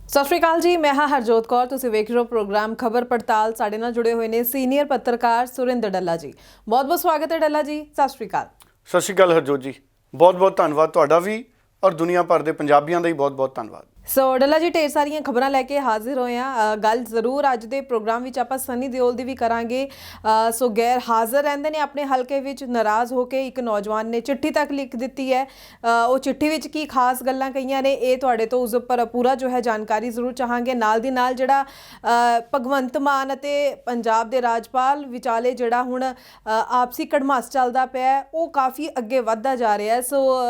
ਸਤਿ ਸ਼੍ਰੀ ਅਕਾਲ ਜੀ, ਮੈਂ ਹਾਂ ਹਰਜੋਤ ਕੌਰ। ਤੁਸੀਂ ਵੇਖ ਰਹੇ ਹੋ ਪ੍ਰੋਗਰਾਮ ਖਬਰ ਪੜਤਾਲ। ਸਾਡੇ ਨਾਲ ਜੁੜੇ ਹੋਏ ਨੇ ਸੀਨੀਅਰ ਪੱਤਰਕਾਰ ਸੁਰਿੰਦਰ ਡੱਲਾ ਜੀ। ਬਹੁਤ ਬਹੁਤ ਸਵਾਗਤ ਹੈ ਡੱਲਾ ਜੀ, ਸਤਿ ਸ਼੍ਰੀ ਅਕਾਲ। ਸਤਿ ਸ਼੍ਰੀ ਅਕਾਲ ਹਰਜੋਤ ਜੀ, ਬਹੁਤ ਬਹੁਤ ਧੰਨਵਾਦ ਤੁਹਾਡਾ ਵੀ ਔਰ ਦੁਨੀਆ ਭਰ ਦੇ ਪੰਜਾਬੀਆਂ ਦਾ ਹੀ ਬਹੁਤ ਬਹੁਤ ਧੰਨਵਾਦ। ਸੋ ਡੱਲਾ ਜੀ, ਢੇਰ ਸਾਰੀਆਂ ਖਬਰਾਂ ਲੈ ਕੇ ਹਾਜ਼ਰ ਹੋਏ ਆ। ਗੱਲ ਜ਼ਰੂਰ ਅੱਜ ਦੇ ਪ੍ਰੋਗਰਾਮ ਵਿੱਚ ਆਪਾਂ ਸਨੀ ਦਿਓਲ ਦੀ ਵੀ ਕਰਾਂਗੇ। ਸੋ ਗੈਰ ਹਾਜ਼ਰ ਰਹਿੰਦੇ ਨੇ ਆਪਣੇ ਹਲਕੇ ਵਿੱਚ, ਨਾਰਾਜ਼ ਹੋ ਕੇ ਇੱਕ ਨੌਜਵਾਨ ਨੇ ਚਿੱਠੀ ਤੱਕ ਲਿਖ ਦਿੱਤੀ ਹੈ। ਉਹ ਚਿੱਠੀ ਵਿੱਚ ਕੀ ਖਾਸ ਗੱਲਾਂ ਕਹੀਆਂ ਨੇ, ਇਹ ਤੁਹਾਡੇ ਤੋਂ ਉਸ ਉੱਪਰ ਪੂਰਾ ਜੋ ਹੈ ਜਾਣਕਾਰੀ ਜ਼ਰੂਰ ਚਾਹਾਂਗੇ। ਨਾਲ ਦੀ ਨਾਲ ਜਿਹੜਾ ਭਗਵੰਤ ਮਾਨ ਅਤੇ ਪੰਜਾਬ ਦੇ ਰਾਜਪਾਲ ਵਿਚਾਲੇ ਜਿਹੜਾ ਹੁਣ ਆਪਸੀ ਕੜਮਾਸ ਚੱਲਦਾ ਪਿਆ, ਉਹ ਕਾਫੀ ਅੱਗੇ ਵੱਧਦਾ ਜਾ ਰਿਹਾ ਹੈ। ਸੋ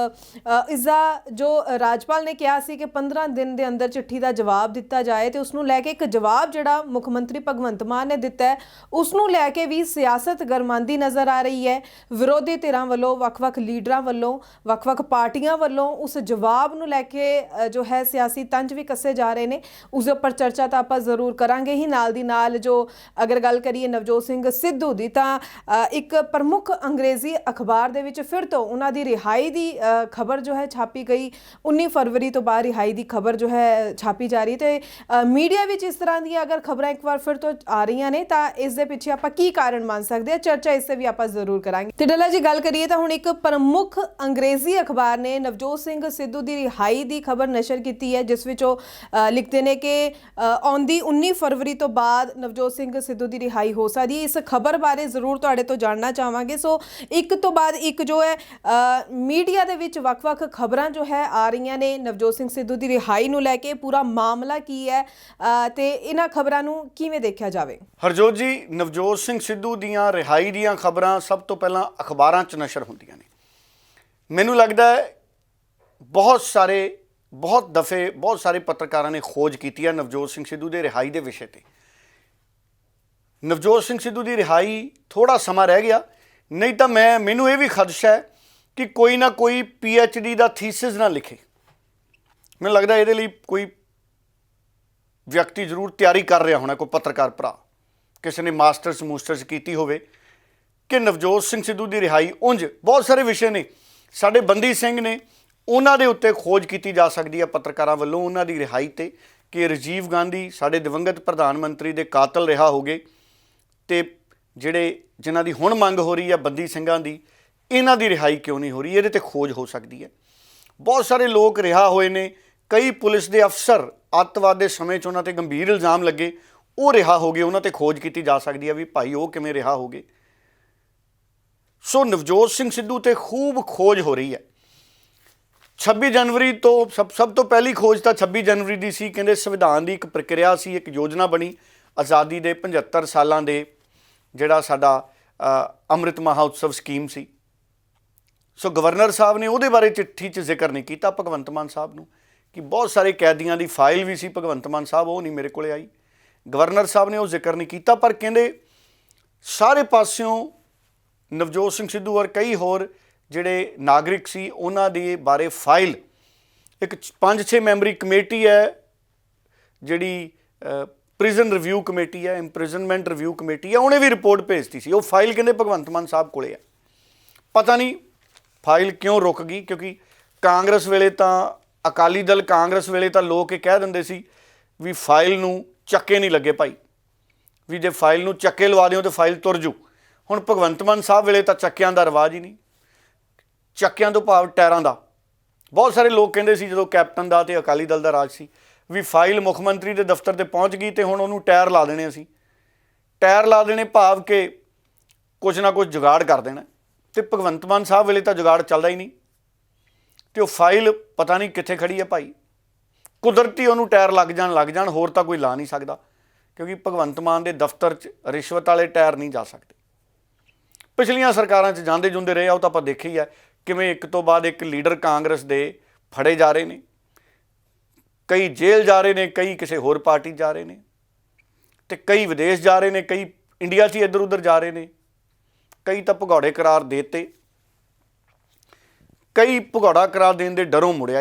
ਇਸਦਾ ਜੋ ਰਾਜਪਾਲ ਨੇ ਕਿਹਾ ਸੀ ਕਿ 15 ਦਿਨ ਦੇ ਅੰਦਰ ਚਿੱਠੀ ਦਾ ਜਵਾਬ ਦਿੱਤਾ ਜਾਏ, ਤੇ ਉਸ ਨੂੰ ਲੈ ਕੇ ਇੱਕ ਜਵਾਬ ਜਿਹੜਾ ਮੁੱਖ ਮੰਤਰੀ ਭਗਵੰਤ ਮਾਨ ਨੇ ਦਿੱਤਾ ਹੈ, ਉਸ ਨੂੰ ਲੈ ਕੇ ਵੀ ਸਿਆਸਤ ਗਰਮਾਂਦੀ ਨਜ਼ਰ ਆ ਰਹੀ ਹੈ। ਵਿਰੋਧੀ ਧਿਰਾਂ ਵੱਲੋਂ, ਵੱਖ-ਵੱਖ ਲੀਡਰਾਂ ਵੱਲੋਂ, ਵੱਖ-ਵੱਖ ਪਾਰਟੀਆਂ ਵੱਲੋਂ ਉਸ ਜਵਾਬ ਨੂੰ ਲੈ ਕੇ ਜੋ ਹੈ ਸਿਆਸੀ ਤੰਜ ਵੀ ਕੱਸੇ ਜਾ ਰਹੇ ਨੇ। ਉਸ ਦੇ ਉੱਪਰ ਚਰਚਾ ਤਾਂ ਆਪਾਂ ਜ਼ਰੂਰ ਕਰਾਂਗੇ ਹੀ। ਨਾਲ ਦੀ ਨਾਲ ਜੋ ਅਗਰ ਗੱਲ ਕਰੀਏ ਨਵਜੋਤ ਸਿੰਘ ਸਿੱਧੂ ਦੀ, ਤਾਂ ਇੱਕ ਪ੍ਰਮੁੱਖ ਅੰਗਰੇਜ਼ੀ ਅਖਬਾਰ ਦੇ ਵਿੱਚ ਫਿਰ ਤੋਂ ਉਹਨਾਂ ਦੀ ਰਿਹਾਈ ਦੀ ਖਬਰ ਜੋ ਹੈ ਛਾਪੀ ਗਈ। 19 ਫਰਵਰੀ ਤੋਂ ਬਾਅਦ ਰਿਹਾਈ ਦੀ ਖਬਰ ਜੋ ਹੈ ਛਾਪੀ ਜਾ ਰਹੀ। ਤੇ ਮੀਡੀਆ ਵਿੱਚ ਇਸ ਤਰ੍ਹਾਂ ਦੀਆਂ ਅਗਰ ਖਬਰਾਂ ਇੱਕ ਵਾਰ ਫਿਰ ਤੋਂ ਆ ਰਹੀਆਂ ਨੇ, ਤਾਂ ਇਸ ਦੇ ਪਿੱਛੇ ਆਪਾਂ ਕੀ ਕਾਰਨ ਮੰਨ ਸਕਦੇ ਹਾਂ, ਚਰਚਾ ਇਸ ਤੇ ਵੀ ਆਪਾਂ ਜ਼ਰੂਰ ਕਰਾਂਗੇ। ਤੇ ਡੱਲਾ ਜੀ, ਗੱਲ ਕਰੀਏ ਤਾਂ ਹੁਣ ਇੱਕ ਪ੍ਰਮੁੱਖ ਅੰਗਰੇਜ਼ੀ ਅਖਬਾਰ ਨੇ ਨਵਜੋਤ ਸਿੰਘ ਸਿੱਧੂ ਦੀ ਰਿਹਾਈ ਦੀ ਖਬਰ ਨਸ਼ਰ ਕੀਤੀ ਹੈ, ਜਿਸ ਵਿੱਚ ਉਹ ਲਿਖਦੇ ਨੇ ਕਿ ਆਉਂਦੀ 19 ਫਰਵਰੀ ਤੋਂ ਬਾਅਦ ਨਵਜੋਤ ਸਿੰਘ ਸਿੱਧੂ ਦੀ ਰਿਹਾਈ ਹੋ ਸਕਦੀ ਹੈ। ਇਸ ਖਬਰ ਬਾਰੇ ਜ਼ਰੂਰ ਤੁਹਾਡੇ ਤੋਂ ਜਾਣਨਾ ਚਾਹਾਂਗੇ। ਸੋ ਇੱਕ ਤੋਂ ਬਾਅਦ ਇੱਕ ਜੋ ਹੈ ਮੀਡੀਆ ਦੇ ਵਿੱਚ ਵੱਖ-ਵੱਖ ਖਬਰਾਂ ਜੋ ਹੈ ਆ ਰਹੀਆਂ ਨੇ ਨਵਜੋਤ ਸਿੰਘ ਸਿੱਧੂ ਦੀ ਰਿਹਾਈ ਨੂੰ ਲੈ ਕੇ। ਪੂਰਾ ਮਾਮਲਾ ਕੀ ਹੈ ਤੇ ਇਹਨਾਂ ਖਬਰਾਂ ਨੂੰ ਕਿਵੇਂ ਦੇਖਿਆ ਜਾਵੇ? ਹਰਜੋਤ ਜੀ, ਨਵਜੋਤ ਸਿੰਘ ਸਿੱਧੂ ਦੀਆਂ ਰਿਹਾਈ ਦੀਆਂ ਖਬਰਾਂ ਸਭ ਤੋਂ ਪਹਿਲਾਂ ਅਖਬਾਰਾਂ 'ਚ ਨਸ਼ਰ ਹੁੰਦੀਆਂ ਨੇ। ਮੈਨੂੰ ਲੱਗਦਾ ਹੈ ਬਹੁਤ ਸਾਰੇ ਪੱਤਰਕਾਰਾਂ ਨੇ ਖੋਜ ਕੀਤੀ ਹੈ ਨਵਜੋਤ ਸਿੰਘ ਸਿੱਧੂ ਦੇ ਰਿਹਾਈ ਦੇ ਵਿਸ਼ੇ ਤੇ। ਨਵਜੋਤ ਸਿੰਘ ਸਿੱਧੂ ਦੀ ਰਿਹਾਈ ਥੋੜਾ ਸਮਾਂ ਰਹਿ ਗਿਆ, ਨਹੀਂ ਤਾਂ ਮੈਨੂੰ ਇਹ ਵੀ ਖਦਸ਼ਾ ਹੈ ਕਿ ਕੋਈ ਨਾ ਕੋਈ PhD ਦਾ ਥੀਸਿਸ ਨਾ ਲਿਖੇ। ਮੈਨੂੰ ਲੱਗਦਾ ਇਹਦੇ ਲਈ ਕੋਈ ਵਿਅਕਤੀ ਜ਼ਰੂਰ ਤਿਆਰੀ ਕਰ ਰਿਹਾ ਹੋਣਾ, ਕੋਈ ਪੱਤਰਕਾਰ ਭਰਾ ਕਿਸੇ ਨੇ ਮਾਸਟਰਸ ਕੀਤੀ ਹੋਵੇ ਕਿ ਨਵਜੋਤ ਸਿੰਘ ਸਿੱਧੂ ਦੀ ਰਿਹਾਈ। ਉਂਝ ਬਹੁਤ ਸਾਰੇ ਵਿਸ਼ੇ ਨੇ, ਸਾਡੇ ਬੰਦੀ ਸਿੰਘ ਨੇ, ਉਹਨਾਂ ਦੇ ਉੱਤੇ ਖੋਜ ਕੀਤੀ ਜਾ ਸਕਦੀ ਹੈ ਪੱਤਰਕਾਰਾਂ ਵੱਲੋਂ, ਉਹਨਾਂ ਦੀ ਰਿਹਾਈ ਤੇ, ਕਿ ਰਾਜੀਵ ਗਾਂਧੀ ਸਾਡੇ ਦਿਵੰਗਤ ਪ੍ਰਧਾਨ ਮੰਤਰੀ ਦੇ ਕਾਤਲ ਰਿਹਾ ਹੋਗੇ, ਤੇ ਜਿਨ੍ਹਾਂ ਦੀ ਹੁਣ ਮੰਗ ਹੋ ਰਹੀ ਹੈ ਬੰਦੀ ਸਿੰਘਾਂ ਦੀ, ਇਹਨਾਂ ਦੀ ਰਿਹਾਈ ਕਿਉਂ ਨਹੀਂ ਹੋ ਰਹੀ, ਇਹਦੇ ਤੇ ਖੋਜ ਹੋ ਸਕਦੀ ਹੈ। ਬਹੁਤ ਸਾਰੇ ਲੋਕ ਰਿਹਾ ਹੋਏ ਨੇ, ਕਈ ਪੁਲਿਸ ਦੇ ਅਫਸਰ ਅੱਤਵਾਦ ਦੇ ਸਮੇਂ 'ਚ ਉਹਨਾਂ 'ਤੇ ਗੰਭੀਰ ਇਲਜ਼ਾਮ ਲੱਗੇ, ਉਹ ਰਿਹਾ ਹੋ ਗਏ, ਉਹਨਾਂ 'ਤੇ ਖੋਜ ਕੀਤੀ ਜਾ ਸਕਦੀ ਹੈ ਵੀ ਭਾਈ ਉਹ ਕਿਵੇਂ ਰਿਹਾ ਹੋ ਗਏ। ਸੋ ਨਵਜੋਤ ਸਿੰਘ ਸਿੱਧੂ 'ਤੇ ਖੂਬ ਖੋਜ ਹੋ ਰਹੀ ਹੈ। 26 ਜਨਵਰੀ ਤੋਂ ਸਭ ਤੋਂ ਪਹਿਲੀ ਖੋਜ ਤਾਂ 26 ਜਨਵਰੀ ਦੀ ਸੀ। ਕਹਿੰਦੇ ਸੰਵਿਧਾਨ ਦੀ ਇੱਕ ਪ੍ਰਕਿਰਿਆ ਸੀ, ਇੱਕ ਯੋਜਨਾ ਬਣੀ ਆਜ਼ਾਦੀ ਦੇ 75 ਸਾਲਾਂ ਦੇ, ਜਿਹੜਾ ਸਾਡਾ ਅੰਮ੍ਰਿਤ ਮਹਾਉਤਸਵ ਸਕੀਮ ਸੀ। ਸੋ ਗਵਰਨਰ ਸਾਹਿਬ ਨੇ ਉਹਦੇ ਬਾਰੇ ਚਿੱਠੀ 'ਚ ਜ਼ਿਕਰ ਨਹੀਂ ਕੀਤਾ ਭਗਵੰਤ ਮਾਨ ਸਾਹਿਬ ਨੂੰ, ਕਿ ਬਹੁਤ ਸਾਰੇ ਕੈਦੀਆਂ ਦੀ ਫਾਈਲ ਵੀ ਸੀ ਭਗਵੰਤ ਮਾਨ ਸਾਹਿਬ, ਉਹ ਨਹੀਂ ਮੇਰੇ ਕੋਲ ਆਈ। ਗਵਰਨਰ ਸਾਹਿਬ ਨੇ ਉਹ ਜ਼ਿਕਰ ਨਹੀਂ ਕੀਤਾ, ਪਰ ਕਹਿੰਦੇ ਸਾਰੇ ਪਾਸਿਓਂ ਨਵਜੋਤ ਸਿੰਘ ਸਿੱਧੂ ਔਰ ਕਈ ਹੋਰ ਜਿਹੜੇ ਨਾਗਰਿਕ ਸੀ ਉਹਨਾਂ ਦੇ ਬਾਰੇ ਫਾਈਲ, ਇੱਕ 5-6 ਮੈਂਬਰੀ ਕਮੇਟੀ ਹੈ ਜਿਹੜੀ ਪ੍ਰਿਜ਼ਨ ਰਿਵਿਊ ਕਮੇਟੀ ਹੈ, ਇੰਪ੍ਰਿਜ਼ਨਮੈਂਟ ਰਿਵਿਊ ਕਮੇਟੀ ਹੈ, ਉਹਨੇ ਵੀ ਰਿਪੋਰਟ ਭੇਜਤੀ ਸੀ। ਉਹ ਫਾਈਲ ਕਹਿੰਦੇ ਭਗਵੰਤ ਮਾਨ ਸਾਹਿਬ ਕੋਲੇ ਹੈ। ਪਤਾ ਨਹੀਂ ਫਾਈਲ ਕਿਉਂ ਰੁਕ ਗਈ, ਕਿਉਂਕਿ ਕਾਂਗਰਸ ਵੇਲੇ ਤਾਂ, ਅਕਾਲੀ ਦਲ ਕਾਂਗਰਸ ਵੇਲੇ ਤਾਂ ਲੋਕ ਇਹ ਕਹਿ ਦਿੰਦੇ ਸੀ ਵੀ ਫਾਈਲ ਨੂੰ ਚੱਕੇ ਨਹੀਂ ਲੱਗੇ ਭਾਈ, ਵੀ ਜੇ ਫਾਈਲ ਨੂੰ ਚੱਕੇ ਲਵਾ ਦਿਓ ਤਾਂ ਫਾਈਲ ਤੁਰ ਜੂ। ਹੁਣ ਭਗਵੰਤ ਮਾਨ ਸਾਹਿਬ ਵੇਲੇ ਤਾਂ ਚੱਕਿਆਂ ਦਾ ਰਿਵਾਜ ਹੀ ਨਹੀਂ, ਚੱਕਿਆਂ ਤੋਂ ਭਾਵ ਟਾਇਰਾਂ ਦਾ। ਬਹੁਤ ਸਾਰੇ ਲੋਕ ਕਹਿੰਦੇ ਸੀ ਜਦੋਂ ਕੈਪਟਨ ਦਾ ਅਤੇ ਅਕਾਲੀ ਦਲ ਦਾ ਰਾਜ ਸੀ ਵੀ ਫਾਈਲ ਮੁੱਖ ਮੰਤਰੀ ਦੇ ਦਫ਼ਤਰ 'ਤੇ ਪਹੁੰਚ ਗਈ ਅਤੇ ਹੁਣ ਉਹਨੂੰ ਟਾਇਰ ਲਾ ਦੇਣੇ, ਅਸੀਂ ਟਾਇਰ ਲਾ ਦੇਣੇ, ਭਾਵ ਕਿ ਕੁਛ ਨਾ ਕੁਛ ਜੁਗਾੜ ਕਰ ਦੇਣਾ। ਅਤੇ ਭਗਵੰਤ ਮਾਨ ਸਾਹਿਬ ਵੇਲੇ ਤਾਂ ਜੁਗਾੜ ਚੱਲਦਾ ਹੀ ਨਹੀਂ, ਅਤੇ ਉਹ ਫਾਈਲ ਪਤਾ ਨਹੀਂ ਕਿੱਥੇ ਖੜੀ ਹੈ ਭਾਈ। ਕੁਦਰਤੀ ਉਹਨੂੰ ਟਾਇਰ ਲੱਗ ਜਾਣ, ਹੋਰ ਤਾਂ ਕੋਈ ਲਾ ਨਹੀਂ ਸਕਦਾ, ਕਿਉਂਕਿ ਭਗਵੰਤ ਮਾਨ ਦੇ ਦਫ਼ਤਰ 'ਚ ਰਿਸ਼ਵਤ ਵਾਲੇ ਟਾਇਰ ਨਹੀਂ ਜਾ ਸਕਦੇ। ਪਿਛਲੀਆਂ ਸਰਕਾਰਾਂ 'ਚ ਜਾਂਦੇ ਜੁੰਦੇ ਰਹੇ ਆ, ਉਹ ਤਾਂ ਆਪਾਂ ਦੇਖਿਆ ਹੀ ਹੈ ਕਿਵੇਂ ਇੱਕ ਤੋਂ ਬਾਅਦ ਇੱਕ ਲੀਡਰ ਕਾਂਗਰਸ ਦੇ ਫੜੇ ਜਾ ਰਹੇ ਨੇ, ਕਈ ਜੇਲ੍ਹ ਜਾ ਰਹੇ ਨੇ, ਕਈ ਕਿਸੇ ਹੋਰ ਪਾਰਟੀ ਜਾ ਰਹੇ ਨੇ, ਅਤੇ ਕਈ ਵਿਦੇਸ਼ ਜਾ ਰਹੇ ਨੇ, ਕਈ ਇੰਡੀਆ 'ਚ ਹੀ ਇੱਧਰ ਉੱਧਰ ਜਾ ਰਹੇ ਨੇ, ਕਈ ਤਾਂ ਭਗੌੜੇ ਕਰਾਰ ਦੇ ਦਿੱਤੇ, ਕਈ ਭਗੌੜਾ ਕਰਾਰ ਦੇਣ ਦੇ ਡਰੋਂ ਮੁੜਿਆ।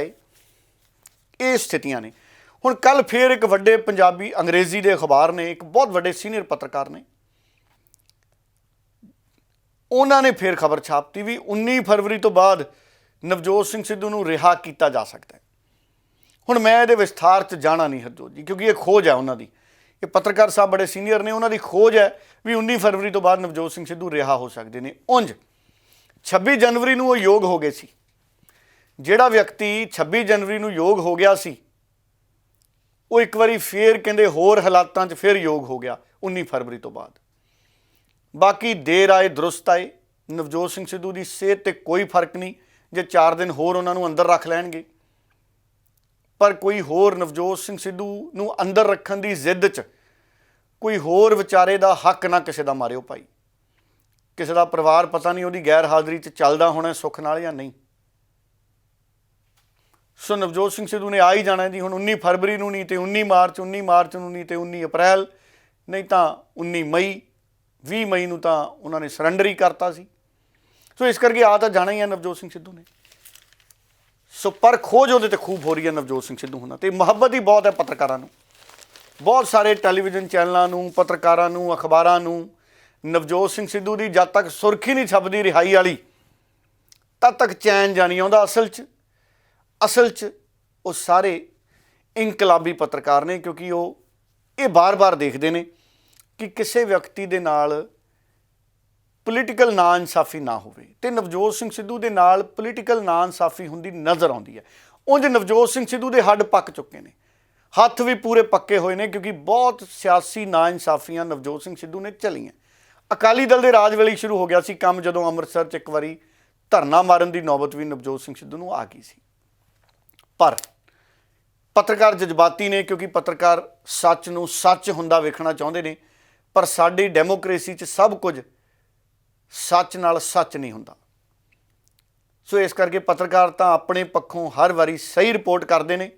ਇਹ ਸਥਿਤੀਆਂ ਨੇ। ਹੁਣ ਕੱਲ੍ਹ ਫੇਰ ਇੱਕ ਵੱਡੇ ਪੰਜਾਬੀ ਅੰਗਰੇਜ਼ੀ ਦੇ ਅਖਬਾਰ ਨੇ, ਇੱਕ ਬਹੁਤ ਵੱਡੇ ਸੀਨੀਅਰ ਪੱਤਰਕਾਰ ਨੇ, ਉਹਨਾਂ ਨੇ ਫਿਰ ਖਬਰ ਛਾਪਤੀ ਵੀ 19 ਫਰਵਰੀ ਤੋਂ ਬਾਅਦ ਨਵਜੋਤ ਸਿੰਘ ਸਿੱਧੂ ਨੂੰ ਰਿਹਾ ਕੀਤਾ ਜਾ ਸਕਦਾ ਹੈ। ਹੁਣ ਮੈਂ ਇਹਦੇ ਵਿਸਥਾਰ 'ਚ ਜਾਣਾ ਨਹੀਂ ਹਰਜੋਤ ਜੀ, ਕਿਉਂਕਿ ਇਹ ਖੋਜ ਹੈ ਉਹਨਾਂ ਦੀ। ਇਹ ਪੱਤਰਕਾਰ ਸਾਹਿਬ ਬੜੇ ਸੀਨੀਅਰ ਨੇ, ਉਹਨਾਂ ਦੀ ਖੋਜ ਹੈ ਵੀ 19 ਫਰਵਰੀ ਤੋਂ ਬਾਅਦ ਨਵਜੋਤ ਸਿੰਘ ਸਿੱਧੂ ਰਿਹਾ ਹੋ ਸਕਦੇ ਨੇ। ਉਂਝ 26 ਜਨਵਰੀ ਨੂੰ ਉਹ ਯੋਗ ਹੋ ਗਏ ਸੀ। ਜਿਹੜਾ ਵਿਅਕਤੀ 26 ਜਨਵਰੀ ਨੂੰ ਯੋਗ ਹੋ ਗਿਆ ਸੀ, ਉਹ ਇੱਕ ਵਾਰੀ ਫੇਰ ਕਹਿੰਦੇ ਹੋਰ ਹਾਲਾਤਾਂ 'ਚ ਫਿਰ ਯੋਗ ਹੋ ਗਿਆ 19 ਫਰਵਰੀ ਤੋਂ ਬਾਅਦ। ਬਾਕੀ ਦੇਰ ਆਏ ਦਰੁਸਤ ਆਏ। ਨਵਜੋਤ ਸਿੰਘ ਸਿੱਧੂ ਦੀ ਸਿਹਤ ਤੇ ਕੋਈ ਫਰਕ ਨਹੀਂ ਜੇ 4 ਦਿਨ ਹੋਰ ਉਹਨਾਂ ਨੂੰ ਅੰਦਰ ਰੱਖ ਲੈਣਗੇ, ਪਰ ਕੋਈ ਹੋਰ ਨਵਜੋਤ ਸਿੰਘ ਸਿੱਧੂ ਨੂੰ ਅੰਦਰ ਰੱਖਣ ਦੀ ਜ਼ਿੱਦ 'ਚ ਕੋਈ ਹੋਰ ਵਿਚਾਰੇ ਦਾ ਹੱਕ ਨਾ ਕਿਸੇ ਦਾ ਮਾਰਿਓ ਭਾਈ। ਕਿਸੇ ਦਾ ਪਰਿਵਾਰ ਪਤਾ ਨਹੀਂ ਉਹਦੀ ਗੈਰ ਹਾਜ਼ਰੀ 'ਚ ਚੱਲਦਾ ਹੋਣਾ ਸੁੱਖ ਨਾਲ ਜਾਂ ਨਹੀਂ। ਸੋ ਨਵਜੋਤ ਸਿੰਘ ਸਿੱਧੂ ਨੇ ਆ ਹੀ ਜਾਣਾ ਜੀ ਹੁਣ 19 ਫਰਵਰੀ ਨੂੰ ਨਹੀਂ ਤੇ 19 ਮਾਰਚ, 19 ਮਾਰਚ ਨੂੰ ਨਹੀਂ ਤੇ 19 ਅਪ੍ਰੈਲ, ਨਹੀਂ ਤਾਂ 19 ਮਈ, 20 ਮਈ ਨੂੰ ਤਾਂ ਉਹਨਾਂ ਨੇ ਸਰੈਂਡਰ ਹੀ ਕਰਤਾ ਸੀ। ਸੋ ਇਸ ਕਰਕੇ ਆ ਤਾਂ ਜਾਣਾ ਹੀ ਹੈ ਨਵਜੋਤ ਸਿੰਘ ਸਿੱਧੂ ਨੇ। ਸੋ ਪਰ ਖੋਜ ਉਹਦੇ ਤੇ ਖੂਬ ਹੋ ਰਹੀ ਹੈ ਨਵਜੋਤ ਸਿੰਘ ਸਿੱਧੂ ਹੁਣਾਂ ਤੇ। ਮੁਹੱਬਤ ਹੀ ਬਹੁਤ ਹੈ ਪੱਤਰਕਾਰਾਂ ਨੂੰ, ਬਹੁਤ ਸਾਰੇ ਟੈਲੀਵਿਜ਼ਨ ਚੈਨਲਾਂ ਨੂੰ, ਪੱਤਰਕਾਰਾਂ ਨੂੰ, ਅਖਬਾਰਾਂ ਨੂੰ। ਨਵਜੋਤ ਸਿੰਘ ਸਿੱਧੂ ਦੀ ਜਦ ਤੱਕ ਸੁਰਖੀ ਨਹੀਂ ਛਪਦੀ ਰਿਹਾਈ ਵਾਲੀ, ਤਦ ਤੱਕ ਚੈਨ ਜਾਣੀ ਆਉਂਦਾ। ਅਸਲ 'ਚ ਉਹ ਸਾਰੇ ਇਨਕਲਾਬੀ ਪੱਤਰਕਾਰ ਨੇ, ਕਿਉਂਕਿ ਉਹ ਇਹ ਬਾਰ-ਬਾਰ ਦੇਖਦੇ ਨੇ ਕਿ ਕਿਸੇ ਵਿਅਕਤੀ ਦੇ ਨਾਲ ਪੋਲੀਟੀਕਲ ਨਾਇਨਸਾਫੀ ਨਾ ਹੋਵੇ, ਤੇ ਨਵਜੋਤ ਸਿੰਘ ਸਿੱਧੂ ਦੇ ਨਾਲ ਪੋਲੀਟੀਕਲ ਨਾਇਨਸਾਫੀ ਹੁੰਦੀ ਨਜ਼ਰ ਆਉਂਦੀ ਹੈ। ਉਂਝ ਨਵਜੋਤ ਸਿੰਘ ਸਿੱਧੂ ਦੇ ਹੱਡ ਪੱਕ ਚੁੱਕੇ ਨੇ, ਹੱਥ ਵੀ ਪੂਰੇ ਪੱਕੇ ਹੋਏ ਨੇ, ਕਿਉਂਕਿ ਬਹੁਤ ਸਿਆਸੀ ਨਾਇਨਸਾਫੀਆਂ ਨਵਜੋਤ ਸਿੰਘ ਸਿੱਧੂ ਨੇ ਝੱਲੀਆਂ। ਅਕਾਲੀ ਦਲ ਦੇ ਰਾਜ ਵੇਲੇ ਸ਼ੁਰੂ ਹੋ ਗਿਆ ਸੀ ਕੰਮ, ਜਦੋਂ ਅੰਮ੍ਰਿਤਸਰ 'ਚ ਇੱਕ ਵਾਰੀ ਧਰਨਾ ਮਾਰਨ ਦੀ ਨੌਬਤ ਵੀ ਨਵਜੋਤ ਸਿੰਘ ਸਿੱਧੂ ਨੂੰ ਆ ਗਈ ਸੀ। ਪਰ ਪੱਤਰਕਾਰ ਜਜ਼ਬਾਤੀ ਨੇ, ਕਿਉਂਕਿ ਪੱਤਰਕਾਰ ਸੱਚ ਨੂੰ ਸੱਚ ਹੁੰਦਾ ਵੇਖਣਾ ਚਾਹੁੰਦੇ ਨੇ, ਪਰ ਸਾਡੀ ਡੈਮੋਕ੍ਰੇਸੀ 'ਚ ਸਭ ਕੁਝ ਸੱਚ ਨਾਲ ਸੱਚ ਨਹੀਂ ਹੁੰਦਾ। ਸੋ ਇਸ ਕਰਕੇ ਪੱਤਰਕਾਰ ਤਾਂ ਆਪਣੇ ਪੱਖੋਂ ਹਰ ਵਾਰੀ ਸਹੀ ਰਿਪੋਰਟ ਕਰਦੇ ਨੇ।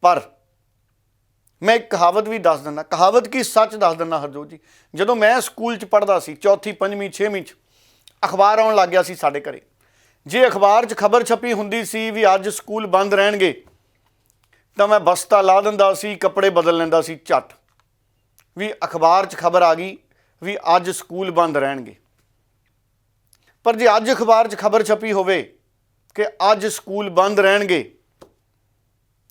ਪਰ ਮੈਂ ਇੱਕ ਕਹਾਵਤ ਵੀ ਦੱਸ ਦਿੰਦਾ, ਕਹਾਵਤ ਕੀ ਸੱਚ ਦੱਸ ਦਿੰਦਾ ਹਰਜੋਤ ਜੀ। ਜਦੋਂ ਮੈਂ ਸਕੂਲ 'ਚ ਪੜ੍ਹਦਾ ਸੀ, 4ਵੀਂ 5ਵੀਂ 6ਵੀਂ 'ਚ ਅਖਬਾਰ ਆਉਣ ਲੱਗ ਗਿਆ ਸੀ ਸਾਡੇ ਘਰੇ। ਜੇ ਅਖਬਾਰ 'ਚ ਖਬਰ ਛਪੀ ਹੁੰਦੀ ਸੀ ਵੀ ਅੱਜ ਸਕੂਲ ਬੰਦ ਰਹਿਣਗੇ, ਤਾਂ ਮੈਂ ਬਸਤਾ ਲਾ ਦਿੰਦਾ ਸੀ, ਕੱਪੜੇ ਬਦਲ ਲੈਂਦਾ ਸੀ ਝੱਟ, ਵੀ ਅਖਬਾਰ 'ਚ ਖਬਰ ਆ ਗਈ ਵੀ ਅੱਜ ਸਕੂਲ ਬੰਦ ਰਹਿਣਗੇ। ਪਰ ਜੇ ਅੱਜ ਅਖਬਾਰ 'ਚ ਖਬਰ ਛਪੀ ਹੋਵੇ ਕਿ ਅੱਜ ਸਕੂਲ ਬੰਦ ਰਹਿਣਗੇ,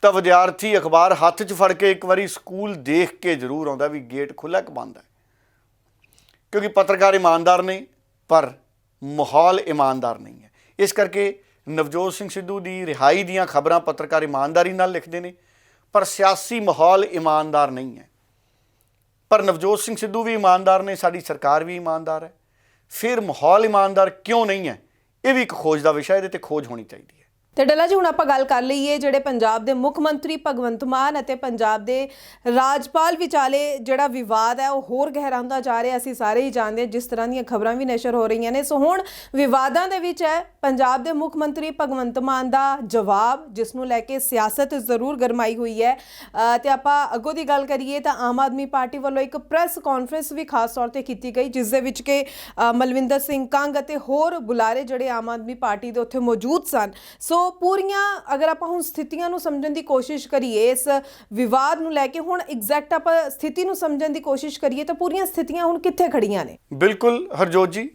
ਤਾਂ ਵਿਦਿਆਰਥੀ ਅਖਬਾਰ ਹੱਥ 'ਚ ਫੜ ਕੇ ਇੱਕ ਵਾਰੀ ਸਕੂਲ ਦੇਖ ਕੇ ਜ਼ਰੂਰ ਆਉਂਦਾ ਵੀ ਗੇਟ ਖੁੱਲ੍ਹਾ ਕਿ ਬੰਦ ਹੈ। ਕਿਉਂਕਿ ਪੱਤਰਕਾਰ ਇਮਾਨਦਾਰ ਨੇ, ਪਰ ਮਾਹੌਲ ਇਮਾਨਦਾਰ ਨਹੀਂ ਹੈ। ਇਸ ਕਰਕੇ ਨਵਜੋਤ ਸਿੰਘ ਸਿੱਧੂ ਦੀ ਰਿਹਾਈ ਦੀਆਂ ਖਬਰਾਂ ਪੱਤਰਕਾਰ ਇਮਾਨਦਾਰੀ ਨਾਲ ਲਿਖਦੇ ਨੇ, ਪਰ ਸਿਆਸੀ ਮਾਹੌਲ ਇਮਾਨਦਾਰ ਨਹੀਂ ਹੈ। ਪਰ ਨਵਜੋਤ ਸਿੰਘ ਸਿੱਧੂ ਵੀ ਇਮਾਨਦਾਰ ਨੇ, ਸਾਡੀ ਸਰਕਾਰ ਵੀ ਇਮਾਨਦਾਰ ਹੈ। ਫਿਰ ਮਾਹੌਲ ਇਮਾਨਦਾਰ ਕਿਉਂ ਨਹੀਂ ਹੈ, ਇਹ ਵੀ ਇੱਕ ਖੋਜ ਦਾ ਵਿਸ਼ਾ, ਇਹਦੇ ਤੇ ਖੋਜ ਹੋਣੀ ਚਾਹੀਦੀ ਹੈ। ਤੇ ਡੱਲਾ ਜੀ, ਹੁਣ ਆਪਾਂ ਗੱਲ ਕਰ ਲਈਏ ਜਿਹੜੇ ਪੰਜਾਬ ਦੇ ਮੁੱਖ ਮੰਤਰੀ ਭਗਵੰਤ ਮਾਨ ਅਤੇ ਪੰਜਾਬ ਦੇ ਰਾਜਪਾਲ ਵਿਚਾਲੇ ਜਿਹੜਾ ਵਿਵਾਦ ਹੈ ਉਹ ਹੋਰ ਗਹਿਰਾ ਹੁੰਦਾ ਜਾ ਰਿਹਾ। ਅਸੀਂ ਸਾਰੇ ਹੀ ਜਾਣਦੇ ਹਾਂ ਜਿਸ ਤਰ੍ਹਾਂ ਦੀਆਂ ਖਬਰਾਂ ਵੀ ਨਸ਼ਰ ਹੋ ਰਹੀਆਂ ਨੇ। ਸੋ ਹੁਣ ਵਿਵਾਦਾਂ ਦੇ ਵਿੱਚ ਹੈ ਪੰਜਾਬ ਦੇ ਮੁੱਖ ਮੰਤਰੀ ਭਗਵੰਤ ਮਾਨ ਦਾ ਜਵਾਬ, ਜਿਸ ਨੂੰ ਲੈ ਕੇ ਸਿਆਸਤ ਜ਼ਰੂਰ ਗਰਮਾਈ ਹੋਈ ਹੈ। ਤੇ ਆਪਾਂ ਅੱਗੋਂ ਦੀ ਗੱਲ ਕਰੀਏ ਤਾਂ ਆਮ ਆਦਮੀ ਪਾਰਟੀ ਵੱਲੋਂ ਇੱਕ ਪ੍ਰੈਸ ਕਾਨਫਰੰਸ ਵੀ ਖਾਸ ਤੌਰ ਤੇ ਕੀਤੀ ਗਈ, ਜਿਸ ਦੇ ਵਿੱਚ ਕਿ ਮਲਵਿੰਦਰ ਸਿੰਘ ਕੰਗ ਅਤੇ ਹੋਰ ਬੁਲਾਰੇ ਜਿਹੜੇ ਆਮ ਆਦਮੀ ਪਾਰਟੀ ਦੇ ਉੱਥੇ ਮੌਜੂਦ ਸਨ। ਸੋ ਪੂਰੀਆਂ ਅਗਰ ਆਪਾਂ ਹੁਣ ਸਥਿਤੀਆਂ ਨੂੰ ਸਮਝਣ ਦੀ ਕੋਸ਼ਿਸ਼ ਕਰੀਏ, ਇਸ ਵਿਵਾਦ ਨੂੰ ਲੈ ਕੇ ਹੁਣ ਐਗਜ਼ੈਕਟ ਆਪਾਂ ਸਥਿਤੀ ਨੂੰ ਸਮਝਣ ਦੀ ਕੋਸ਼ਿਸ਼ ਕਰੀਏ, ਤਾਂ ਪੂਰੀਆਂ ਸਥਿਤੀਆਂ ਹੁਣ ਕਿੱਥੇ ਖੜੀਆਂ ਨੇ? ਬਿਲਕੁਲ ਹਰਜੋਤ ਜੀ,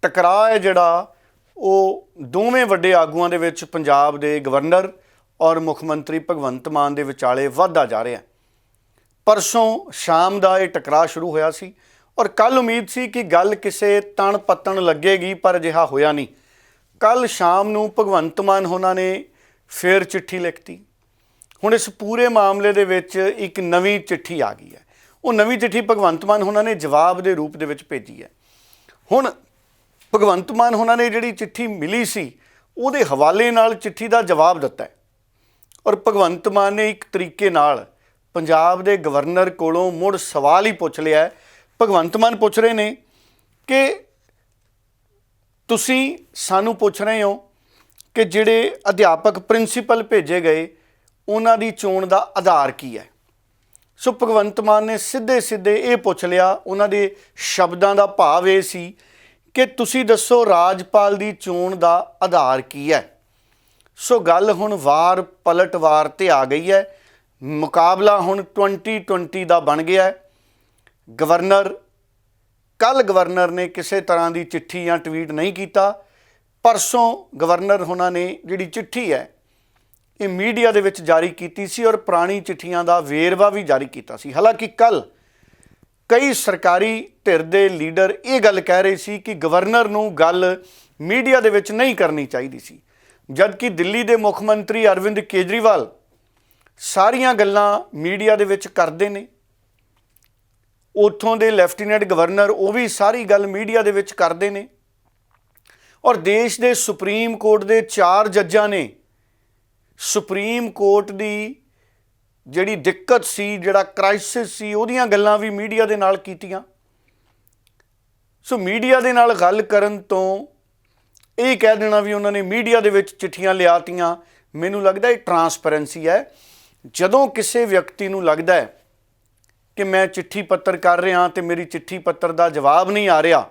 ਟਕਰਾਅ ਹੈ ਜਿਹੜਾ ਉਹ ਦੋਵੇਂ ਵੱਡੇ ਆਗੂਆਂ ਦੇ ਵਿੱਚ ਪੰਜਾਬ ਦੇ ਗਵਰਨਰ ਔਰ ਮੁੱਖ ਮੰਤਰੀ ਭਗਵੰਤ ਮਾਨ ਦੇ ਵਿਚਾਲੇ ਵੱਧਦਾ ਜਾ ਰਿਹਾ। ਪਰਸੋਂ ਸ਼ਾਮ ਦਾ ਇਹ ਟਕਰਾਅ ਸ਼ੁਰੂ ਹੋਇਆ ਸੀ ਔਰ ਕੱਲ੍ਹ ਉਮੀਦ ਸੀ ਕਿ ਗੱਲ ਕਿਸੇ ਤਣ ਪੱਤਣ ਲੱਗੇਗੀ, ਪਰ ਅਜਿਹਾ ਹੋਇਆ ਨਹੀਂ। ਕੱਲ੍ਹ ਸ਼ਾਮ ਨੂੰ ਭਗਵੰਤ ਮਾਨ ਹੋਣਾ ਨੇ ਫਿਰ ਚਿੱਠੀ ਲਿਖਤੀ। ਹੁਣ ਇਸ ਪੂਰੇ ਮਾਮਲੇ ਦੇ ਵਿੱਚ ਇੱਕ ਨਵੀਂ ਚਿੱਠੀ ਆ ਗਈ ਹੈ। ਉਹ ਨਵੀਂ ਚਿੱਠੀ ਭਗਵੰਤ ਮਾਨ ਹੋਣਾ ਨੇ ਜਵਾਬ ਦੇ ਰੂਪ ਦੇ ਵਿੱਚ ਭੇਜੀ ਹੈ। ਹੁਣ ਭਗਵੰਤ ਮਾਨ ਹੋਣਾ ਨੇ ਜਿਹੜੀ ਚਿੱਠੀ ਮਿਲੀ ਸੀ ਉਹਦੇ ਹਵਾਲੇ ਨਾਲ ਚਿੱਠੀ ਦਾ ਜਵਾਬ ਦਿੱਤਾ ਹੈ ਔਰ ਭਗਵੰਤ ਮਾਨ ਨੇ ਇੱਕ ਤਰੀਕੇ ਨਾਲ ਪੰਜਾਬ ਦੇ ਗਵਰਨਰ ਕੋਲੋਂ ਮੁੜ ਸਵਾਲ ਹੀ ਪੁੱਛ ਲਿਆ ਹੈ। ਭਗਵੰਤ ਮਾਨ ਪੁੱਛ ਰਹੇ ਨੇ ਕਿ ਤੁਸੀਂ ਸਾਨੂੰ ਪੁੱਛ ਰਹੇ ਹੋ ਕਿ ਜਿਹੜੇ ਅਧਿਆਪਕ ਪ੍ਰਿੰਸੀਪਲ ਭੇਜੇ ਗਏ ਉਹਨਾਂ ਦੀ ਚੋਣ ਦਾ ਆਧਾਰ ਕੀ ਹੈ। ਸੋ ਭਗਵੰਤ ਮਾਨ ਨੇ ਸਿੱਧੇ ਇਹ ਪੁੱਛ ਲਿਆ। ਉਹਨਾਂ ਦੇ ਸ਼ਬਦਾਂ ਦਾ ਭਾਵ ਇਹ ਸੀ ਕਿ ਤੁਸੀਂ ਦੱਸੋ ਰਾਜਪਾਲ ਦੀ ਚੋਣ ਦਾ ਆਧਾਰ ਕੀ ਹੈ। ਸੋ ਗੱਲ ਹੁਣ ਵਾਰ ਪਲਟਵਾਰ ਤੇ ਆ ਗਈ ਹੈ। ਮੁਕਾਬਲਾ ਹੁਣ 2020 ਦਾ ਬਣ ਗਿਆ ਹੈ। ਕੱਲ੍ਹ ਗਵਰਨਰ ਨੇ ਕਿਸੇ ਤਰ੍ਹਾਂ ਦੀ ਚਿੱਠੀ ਜਾਂ ਟਵੀਟ ਨਹੀਂ ਕੀਤਾ। ਪਰਸੋਂ ਗਵਰਨਰ ਹੋਣਾ ਨੇ ਜਿਹੜੀ ਚਿੱਠੀ ਹੈ ਇਹ ਮੀਡੀਆ ਦੇ ਵਿੱਚ ਜਾਰੀ ਕੀਤੀ ਸੀ ਔਰ ਪੁਰਾਣੀ ਚਿੱਠੀਆਂ ਦਾ ਵੇਰਵਾ ਵੀ ਜਾਰੀ ਕੀਤਾ ਸੀ। ਹਾਲਾਂਕਿ ਕੱਲ੍ਹ ਕਈ ਸਰਕਾਰੀ ਧਿਰ ਦੇ ਲੀਡਰ ਇਹ ਗੱਲ ਕਹਿ ਰਹੇ ਸੀ ਕਿ ਗਵਰਨਰ ਨੂੰ ਗੱਲ ਮੀਡੀਆ ਦੇ ਵਿੱਚ ਨਹੀਂ ਕਰਨੀ ਚਾਹੀਦੀ ਸੀ, ਜਦਕਿ ਦਿੱਲੀ ਦੇ ਮੁੱਖ ਮੰਤਰੀ ਅਰਵਿੰਦ ਕੇਜਰੀਵਾਲ ਸਾਰੀਆਂ ਗੱਲਾਂ ਮੀਡੀਆ ਦੇ ਵਿੱਚ ਕਰਦੇ ਨੇ। ਉੱਥੋਂ ਦੇ ਲੈਫਟੀਨੈਂਟ ਗਵਰਨਰ ਉਹ ਵੀ ਸਾਰੀ ਗੱਲ ਮੀਡੀਆ ਦੇ ਵਿੱਚ ਕਰਦੇ ਨੇ। ਔਰ ਦੇਸ਼ ਦੇ ਸੁਪਰੀਮ ਕੋਰਟ ਦੇ 4 ਜੱਜਾਂ ਨੇ ਸੁਪਰੀਮ ਕੋਰਟ ਦੀ ਜਿਹੜੀ ਦਿੱਕਤ ਸੀ, ਜਿਹੜਾ ਕ੍ਰਾਈਸਿਸ ਸੀ, ਉਹਦੀਆਂ ਗੱਲਾਂ ਵੀ ਮੀਡੀਆ ਦੇ ਨਾਲ ਕੀਤੀਆਂ। ਸੋ ਮੀਡੀਆ ਦੇ ਨਾਲ ਗੱਲ ਕਰਨ ਤੋਂ ਇਹ ਕਹਿ ਦੇਣਾ ਵੀ ਉਹਨਾਂ ਨੇ ਮੀਡੀਆ ਦੇ ਵਿੱਚ ਚਿੱਠੀਆਂ ਲਿਆਤੀਆਂ, ਮੈਨੂੰ ਲੱਗਦਾ ਇਹ ਟਰਾਂਸਪੇਰੈਂਸੀ ਹੈ। ਜਦੋਂ ਕਿਸੇ ਵਿਅਕਤੀ ਨੂੰ ਲੱਗਦਾ ਹੈ ਕਿ ਮੈਂ ਚਿੱਠੀ ਪੱਤਰ ਕਰ ਰਿਹਾ ਤੇ ਮੇਰੀ ਚਿੱਠੀ ਪੱਤਰ ਦਾ ਜਵਾਬ ਨਹੀਂ ਆ ਰਿਹਾ,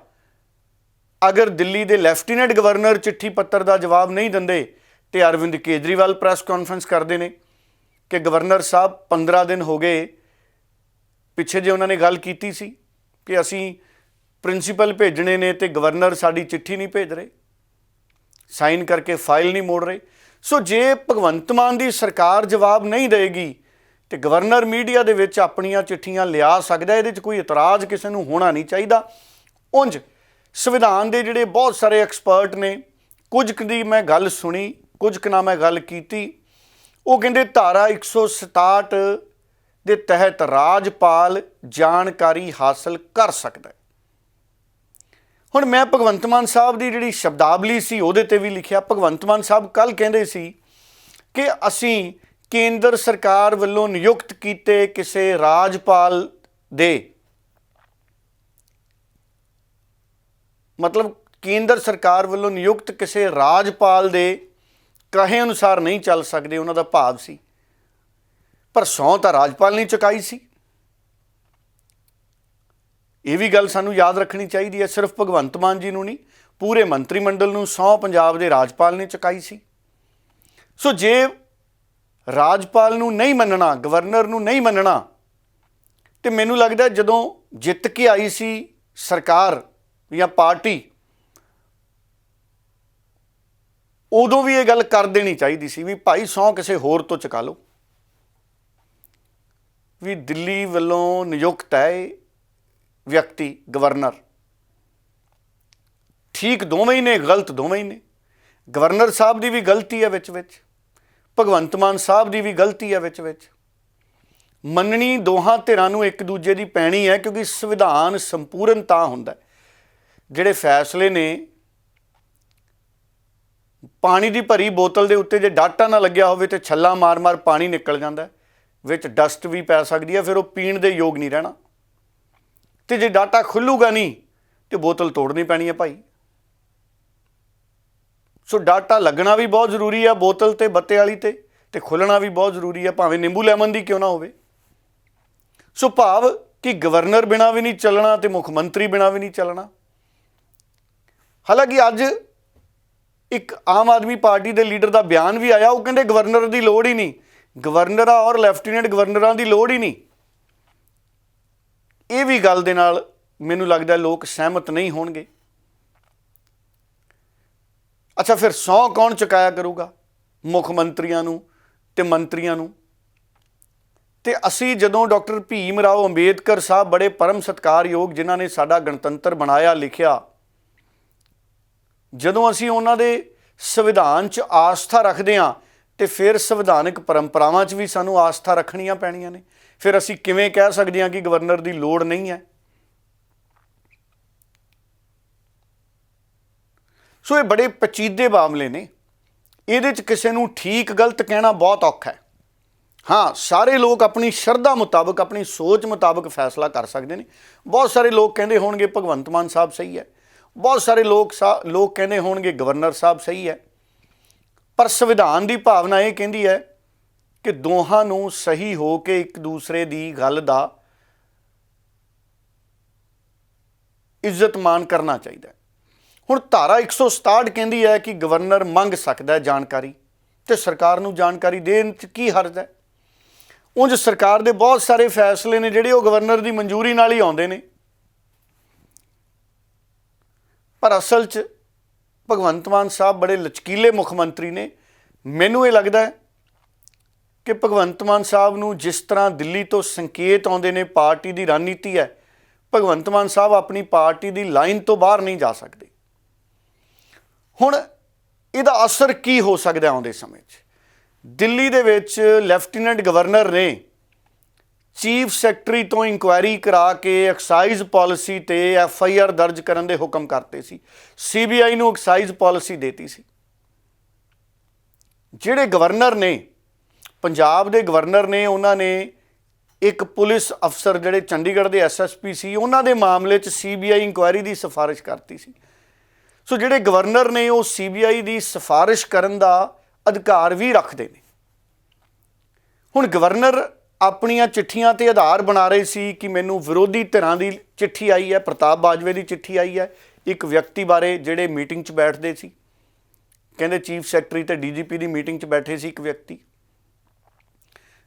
ਅਗਰ ਦਿੱਲੀ ਦੇ ਲੈਫਟੀਨੈਂਟ ਗਵਰਨਰ ਚਿੱਠੀ ਪੱਤਰ ਦਾ ਜਵਾਬ ਨਹੀਂ ਦਿੰਦੇ ਤੇ ਅਰਵਿੰਦ ਕੇਜਰੀਵਾਲ ਪ੍ਰੈਸ ਕਾਨਫਰੰਸ ਕਰਦੇ ਨੇ ਕਿ ਗਵਰਨਰ ਸਾਹਿਬ 15 ਦਿਨ ਹੋ ਗਏ, ਪਿੱਛੇ ਜੇ ਉਹਨਾਂ ਨੇ ਗੱਲ ਕੀਤੀ ਸੀ ਕਿ ਅਸੀਂ ਪ੍ਰਿੰਸੀਪਲ ਭੇਜਣੇ ਨੇ ਤੇ ਗਵਰਨਰ ਸਾਡੀ ਚਿੱਠੀ ਨਹੀਂ ਭੇਜ ਰਹੇ, ਸਾਈਨ ਕਰਕੇ ਫਾਈਲ ਨਹੀਂ ਮੋੜ ਰਹੇ। ਸੋ ਜੇ ਭਗਵੰਤ ਮਾਨ ਦੀ ਸਰਕਾਰ ਜਵਾਬ ਨਹੀਂ ਦੇਗੀ ਤੇ ਗਵਰਨਰ ਮੀਡੀਆ ਦੇ ਵਿੱਚ ਆਪਣੀਆਂ ਚਿੱਠੀਆਂ ਲਿਆ ਸਕਦਾ, ਇਹਦੇ 'ਚ ਕੋਈ ਇਤਰਾਜ਼ ਕਿਸੇ ਨੂੰ ਹੋਣਾ ਨਹੀਂ ਚਾਹੀਦਾ। ਉਂਝ ਸੰਵਿਧਾਨ ਦੇ ਜਿਹੜੇ ਬਹੁਤ ਸਾਰੇ ਐਕਸਪਰਟ ਨੇ, ਕੁਝ ਕੁ ਦੀ ਮੈਂ ਗੱਲ ਸੁਣੀ, ਕੁਝ ਕੁ ਨਾਲ ਮੈਂ ਗੱਲ ਕੀਤੀ। ਉਹ ਕਹਿੰਦੇ ਧਾਰਾ 167 ਦੇ ਤਹਿਤ ਰਾਜਪਾਲ ਜਾਣਕਾਰੀ ਹਾਸਲ ਕਰ ਸਕਦਾ ਹੈ। ਹੁਣ ਮੈਂ ਭਗਵੰਤ ਮਾਨ ਸਾਹਿਬ ਦੀ ਜਿਹੜੀ ਸ਼ਬਦਾਵਲੀ ਸੀ ਉਹਦੇ ਤੇ ਵੀ ਲਿਖਿਆ। ਭਗਵੰਤ ਮਾਨ ਸਾਹਿਬ ਕੱਲ੍ਹ ਕਹਿੰਦੇ ਸੀ ਕਿ ਅਸੀਂ ਕੇਂਦਰ ਸਰਕਾਰ ਵੱਲੋਂ ਨਿਯੁਕਤ ਕੀਤੇ ਕਿਸੇ ਰਾਜਪਾਲ ਦੇ, ਮਤਲਬ ਕੇਂਦਰ ਸਰਕਾਰ ਵੱਲੋਂ ਨਿਯੁਕਤ ਕਿਸੇ ਰਾਜਪਾਲ ਦੇ ਕਹੇ ਅਨੁਸਾਰ ਨਹੀਂ ਚੱਲ ਸਕਦੇ, ਉਹਨਾਂ ਦਾ ਭਾਵ ਸੀ। ਪਰ ਸਹੁੰ ਤਾਂ ਰਾਜਪਾਲ ਨੇ ਚੁਕਾਈ ਸੀ। ਇਹ ਵੀ ਗੱਲ ਸਾਨੂੰ ਯਾਦ ਰੱਖਣੀ ਚਾਹੀਦੀ ਹੈ। ਸਿਰਫ ਭਗਵੰਤ ਮਾਨ ਜੀ ਨੂੰ ਨਹੀਂ, ਪੂਰੇ ਮੰਤਰੀ ਮੰਡਲ ਨੂੰ ਸਹੁੰ ਪੰਜਾਬ ਦੇ ਰਾਜਪਾਲ ਨੇ ਚੁਕਾਈ ਸੀ। ਸੋ ਜੇ ਰਾਜਪਾਲ ਨੂੰ ਨਹੀਂ ਮੰਨਣਾ, ਗਵਰਨਰ ਨੂੰ ਨਹੀਂ ਮੰਨਣਾ, ਤੇ ਮੈਨੂੰ ਲੱਗਦਾ ਜਦੋਂ ਜਿੱਤ ਕੇ ਆਈ ਸੀ ਸਰਕਾਰ ਜਾਂ ਪਾਰਟੀ, ਉਦੋਂ ਵੀ ਇਹ ਗੱਲ ਕਰ ਦੇਣੀ ਚਾਹੀਦੀ ਸੀ ਵੀ ਭਾਈ ਸਹੁੰ ਕਿਸੇ ਹੋਰ ਤੋਂ ਚੁਕਾ ਲਓ, ਵੀ ਦਿੱਲੀ ਵੱਲੋਂ ਨਿਯੁਕਤ ਹੈ ਇਹ ਵਿਅਕਤੀ ਗਵਰਨਰ। ਠੀਕ ਦੋਵੇਂ ਹੀ ਨੇ, ਗਲਤ ਦੋਵੇਂ ਹੀ ਨੇ। ਗਵਰਨਰ ਸਾਹਿਬ ਦੀ ਵੀ ਗਲਤੀ ਹੈ ਵਿੱਚ ਵਿੱਚ, ਭਗਵੰਤ ਮਾਨ ਸਾਹਿਬ ਦੀ ਵੀ ਗਲਤੀ ਹੈ ਵਿੱਚ ਵਿੱਚ। ਮੰਨਣੀ ਦੋਹਾਂ ਧਿਰਾਂ ਨੂੰ ਇੱਕ ਦੂਜੇ ਦੀ ਪੈਣੀ ਹੈ, ਕਿਉਂਕਿ ਸੰਵਿਧਾਨ ਸੰਪੂਰਨ ਤਾਂ ਹੁੰਦਾ ਜਿਹੜੇ ਫੈਸਲੇ ਨੇ, ਪਾਣੀ ਦੀ ਭਰੀ ਬੋਤਲ ਦੇ ਉੱਤੇ ਜੇ ਡਾਟਾ ਨਾ ਲੱਗਿਆ ਹੋਵੇ ਤੇ ਛੱਲਾ ਮਾਰ-ਮਾਰ ਪਾਣੀ ਨਿਕਲ ਜਾਂਦਾ, ਵਿੱਚ ਡਸਟ ਵੀ ਪੈ ਸਕਦੀ ਹੈ, ਫਿਰ ਉਹ ਪੀਣ ਦੇ ਯੋਗ ਨਹੀਂ ਰਹਿਣਾ। ਤੇ ਜੇ ਡਾਟਾ ਖੁੱਲੂਗਾ ਨਹੀਂ ਤੇ ਬੋਤਲ ਤੋੜਨੀ ਪੈਣੀ ਹੈ ਭਾਈ। ਸੋ ਡਾਟਾ ਲੱਗਣਾ ਵੀ ਬਹੁਤ ਜ਼ਰੂਰੀ ਹੈ ਬੋਤਲ ਤੇ ਬੱਤੇ ਵਾਲੀ ਤੇ ਖੁੱਲਣਾ ਵੀ ਬਹੁਤ ਜ਼ਰੂਰੀ ਹੈ, ਭਾਵੇਂ ਨਿੰਬੂ ਲੈਮਨ ਦੀ ਕਿਉਂ ਨਾ ਹੋਵੇ। ਸੋ ਭਾਵ ਕਿ ਗਵਰਨਰ ਬਿਨਾਂ ਵੀ ਨਹੀਂ ਚੱਲਣਾ ਤੇ ਮੁੱਖ ਮੰਤਰੀ ਬਿਨਾਂ ਵੀ ਨਹੀਂ ਚੱਲਣਾ। ਹਾਲਾਂਕਿ ਅੱਜ ਇੱਕ ਆਮ ਆਦਮੀ ਪਾਰਟੀ ਦੇ ਲੀਡਰ ਦਾ ਬਿਆਨ ਵੀ ਆਇਆ, ਉਹ ਕਹਿੰਦੇ ਗਵਰਨਰ ਦੀ ਲੋੜ ਹੀ ਨਹੀਂ, ਗਵਰਨਰਾਂ ਔਰ ਲੈਫਟੀਨੈਂਟ ਗਵਰਨਰਾਂ ਦੀ ਲੋੜ ਹੀ ਨਹੀਂ। ਇਹ ਵੀ ਗੱਲ ਦੇ ਨਾਲ ਮੈਨੂੰ ਲੱਗਦਾ ਲੋਕ ਸਹਿਮਤ ਨਹੀਂ ਹੋਣਗੇ। ਅੱਛਾ, ਫਿਰ ਸਹੁੰ ਕੌਣ ਚੁਕਾਇਆ ਕਰੂਗਾ? ਮੁੱਖ ਮੰਤਰੀਆਂ ਨੂੰ ਤੇ ਮੰਤਰੀਆਂ ਨੂੰ। ਤੇ ਅਸੀਂ ਜਦੋਂ ਡਾਕਟਰ ਭੀਮ ਰਾਓ ਅੰਬੇਦਕਰ ਸਾਹਿਬ, ਬੜੇ ਪਰਮ ਸਤਿਕਾਰਯੋਗ, ਜਿਨ੍ਹਾਂ ਨੇ ਸਾਡਾ ਗਣਤੰਤਰ ਬਣਾਇਆ, ਲਿਖਿਆ, ਜਦੋਂ ਅਸੀਂ ਉਹਨਾਂ ਦੇ ਸੰਵਿਧਾਨ 'ਚ ਆਸਥਾ ਰੱਖਦੇ ਹਾਂ ਤੇ ਫਿਰ ਸੰਵਿਧਾਨਕ ਪਰੰਪਰਾਵਾਂ 'ਚ ਵੀ ਸਾਨੂੰ ਆਸਥਾ ਰੱਖਣੀਆਂ ਪੈਣੀਆਂ ਨੇ। ਫਿਰ ਅਸੀਂ ਕਿਵੇਂ ਕਹਿ ਸਕਦੇ ਹਾਂ ਕਿ ਗਵਰਨਰ ਦੀ ਲੋੜ ਨਹੀਂ ਹੈ? ਸੋ ਇਹ ਬੜੇ ਪੇਚੀਦੇ ਮਾਮਲੇ ਨੇ, ਇਹਦੇ 'ਚ ਕਿਸੇ ਨੂੰ ਠੀਕ ਗਲਤ ਕਹਿਣਾ ਬਹੁਤ ਔਖਾ ਹੈ। ਹਾਂ, ਸਾਰੇ ਲੋਕ ਆਪਣੀ ਸ਼ਰਧਾ ਮੁਤਾਬਕ, ਆਪਣੀ ਸੋਚ ਮੁਤਾਬਕ ਫੈਸਲਾ ਕਰ ਸਕਦੇ ਨੇ। ਬਹੁਤ ਸਾਰੇ ਲੋਕ ਕਹਿੰਦੇ ਹੋਣਗੇ ਭਗਵੰਤ ਮਾਨ ਸਾਹਿਬ ਸਹੀ ਹੈ, ਬਹੁਤ ਸਾਰੇ ਲੋਕ ਕਹਿੰਦੇ ਹੋਣਗੇ ਗਵਰਨਰ ਸਾਹਿਬ ਸਹੀ ਹੈ। ਪਰ ਸੰਵਿਧਾਨ ਦੀ ਭਾਵਨਾ ਇਹ ਕਹਿੰਦੀ ਹੈ ਕਿ ਦੋਹਾਂ ਨੂੰ ਸਹੀ ਹੋ ਕੇ ਇੱਕ ਦੂਸਰੇ ਦੀ ਗੱਲ ਦਾ ਇੱਜ਼ਤ ਮਾਣ ਕਰਨਾ ਚਾਹੀਦਾ ਹੈ। ਹੁਣ ਧਾਰਾ 167 ਕਹਿੰਦੀ ਹੈ ਕਿ ਗਵਰਨਰ ਮੰਗ ਸਕਦਾ ਹੈ ਜਾਣਕਾਰੀ, ਤੇ ਸਰਕਾਰ ਨੂੰ ਜਾਣਕਾਰੀ ਦੇਣ 'ਚ ਕੀ ਹਰਜ ਹੈ? ਉਂਝ ਸਰਕਾਰ ਦੇ ਬਹੁਤ ਸਾਰੇ ਫੈਸਲੇ ਨੇ ਜਿਹੜੇ ਉਹ ਗਵਰਨਰ ਦੀ ਮਨਜ਼ੂਰੀ ਨਾਲ ਹੀ ਆਉਂਦੇ ਨੇ। ਪਰ ਅਸਲ 'ਚ ਭਗਵੰਤ ਮਾਨ ਸਾਹਿਬ ਬੜੇ ਲਚਕੀਲੇ ਮੁੱਖ ਮੰਤਰੀ ਨੇ। ਮੈਨੂੰ ਇਹ ਲੱਗਦਾ ਹੈ ਕਿ ਭਗਵੰਤ ਮਾਨ ਸਾਹਿਬ ਨੂੰ ਜਿਸ ਤਰ੍ਹਾਂ ਦਿੱਲੀ ਤੋਂ ਸੰਕੇਤ ਆਉਂਦੇ ਨੇ, ਪਾਰਟੀ ਦੀ ਰਣਨੀਤੀ ਹੈ, ਭਗਵੰਤ ਮਾਨ ਸਾਹਿਬ ਆਪਣੀ ਪਾਰਟੀ ਦੀ ਲਾਈਨ ਤੋਂ ਬਾਹਰ ਨਹੀਂ ਜਾ ਸਕਦੇ। ਹੁਣ ਇਹਦਾ ਅਸਰ ਕੀ ਹੋ ਸਕਦਾ ਆਉਂਦੇ ਸਮੇਂ 'ਚ? ਦਿੱਲੀ ਦੇ ਵਿੱਚ ਲੈਫਟੀਨੈਂਟ ਗਵਰਨਰ ਨੇ ਚੀਫ ਸੈਕਟਰੀ ਤੋਂ ਇਨਕੁਆਇਰੀ ਕਰਾ ਕੇ ਐਕਸਾਈਜ਼ ਪਾਲਿਸੀ ਤੇ FIR ਦਰਜ ਕਰਨ ਦੇ ਹੁਕਮ ਕਰਤੇ ਸੀ। CBI ਨੂੰ ਐਕਸਾਈਜ਼ ਪਾਲਿਸੀ ਦੇਤੀ ਸੀ। ਜਿਹੜੇ ਗਵਰਨਰ ਨੇ, ਪੰਜਾਬ ਦੇ ਗਵਰਨਰ ਨੇ, ਉਹਨਾਂ ਨੇ ਇੱਕ ਪੁਲਿਸ ਅਫਸਰ ਜਿਹੜੇ ਚੰਡੀਗੜ੍ਹ ਦੇ SSP ਸੀ, ਉਹਨਾਂ ਦੇ ਮਾਮਲੇ 'ਚ CBI ਇਨਕੁਆਇਰੀ ਦੀ ਸਿਫਾਰਿਸ਼ ਕਰਤੀ ਸੀ। ਸੋ ਜਿਹੜੇ ਗਵਰਨਰ ਨੇ ਉਹ CBI ਦੀ ਸਿਫਾਰਿਸ਼ ਕਰਨ ਦਾ ਅਧਿਕਾਰ ਵੀ ਰੱਖਦੇ ਨੇ। ਹੁਣ ਗਵਰਨਰ ਆਪਣੀਆਂ ਚਿੱਠੀਆਂ ਤੇ ਆਧਾਰ ਬਣਾ ਰਹੇ ਸੀ ਕਿ ਮੈਨੂੰ ਵਿਰੋਧੀ ਧਿਰਾਂ ਦੀ ਚਿੱਠੀ ਆਈ ਹੈ, ਪ੍ਰਤਾਪ ਬਾਜਵੇ ਦੀ ਚਿੱਠੀ ਆਈ ਹੈ, ਇੱਕ ਵਿਅਕਤੀ ਬਾਰੇ ਜਿਹੜੇ ਮੀਟਿੰਗ 'ਚ ਬੈਠਦੇ ਸੀ, ਕਹਿੰਦੇ ਚੀਫ ਸੈਕਟਰੀ ਤੇ DGP ਦੀ ਮੀਟਿੰਗ 'ਚ ਬੈਠੇ ਸੀ ਇੱਕ ਵਿਅਕਤੀ।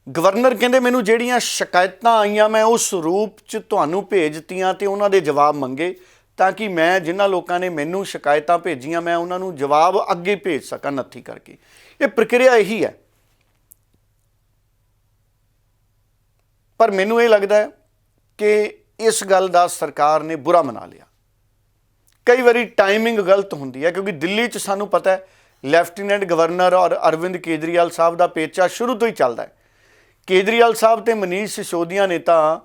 ਗਵਰਨਰ ਕਹਿੰਦੇ ਮੈਨੂੰ ਜਿਹੜੀਆਂ ਸ਼ਿਕਾਇਤਾਂ ਆਈਆਂ ਮੈਂ ਉਸ ਰੂਪ 'ਚ ਤੁਹਾਨੂੰ ਭੇਜ ਦਿੱਤੀਆਂ ਤੇ ਉਹਨਾਂ ਦੇ ਜਵਾਬ ਮੰਗੇ, ਤਾਂ ਕਿ ਮੈਂ ਜਿਨ੍ਹਾਂ ਲੋਕਾਂ ਨੇ ਮੈਨੂੰ ਸ਼ਿਕਾਇਤਾਂ ਭੇਜੀਆਂ ਮੈਂ ਉਹਨਾਂ ਨੂੰ ਜਵਾਬ ਅੱਗੇ ਭੇਜ ਸਕਾਂ ਨੱਥੀ ਕਰਕੇ। ਇਹ ਪ੍ਰਕਿਰਿਆ ਇਹੀ ਹੈ। ਪਰ ਮੈਨੂੰ ਇਹ ਲੱਗਦਾ ਹੈ ਕਿ ਇਸ ਗੱਲ ਦਾ ਸਰਕਾਰ ਨੇ ਬੁਰਾ ਮਨਾ ਲਿਆ। ਕਈ ਵਾਰੀ ਟਾਈਮਿੰਗ ਗਲਤ ਹੁੰਦੀ ਹੈ, ਕਿਉਂਕਿ ਦਿੱਲੀ 'ਚ ਸਾਨੂੰ ਪਤਾ ਹੈ ਲੈਫਟੀਨੈਂਟ ਗਵਰਨਰ ਔਰ ਅਰਵਿੰਦ ਕੇਜਰੀਵਾਲ ਸਾਹਿਬ ਦਾ ਪੇਚਾ ਸ਼ੁਰੂ ਤੋਂ ਹੀ ਚੱਲਦਾ ਹੈ। ਕੇਜਰੀਵਾਲ ਸਾਹਿਬ ਤੇ ਮਨੀਸ਼ ਸਿਸੋਦੀਆ ਨੇ ਤਾਂ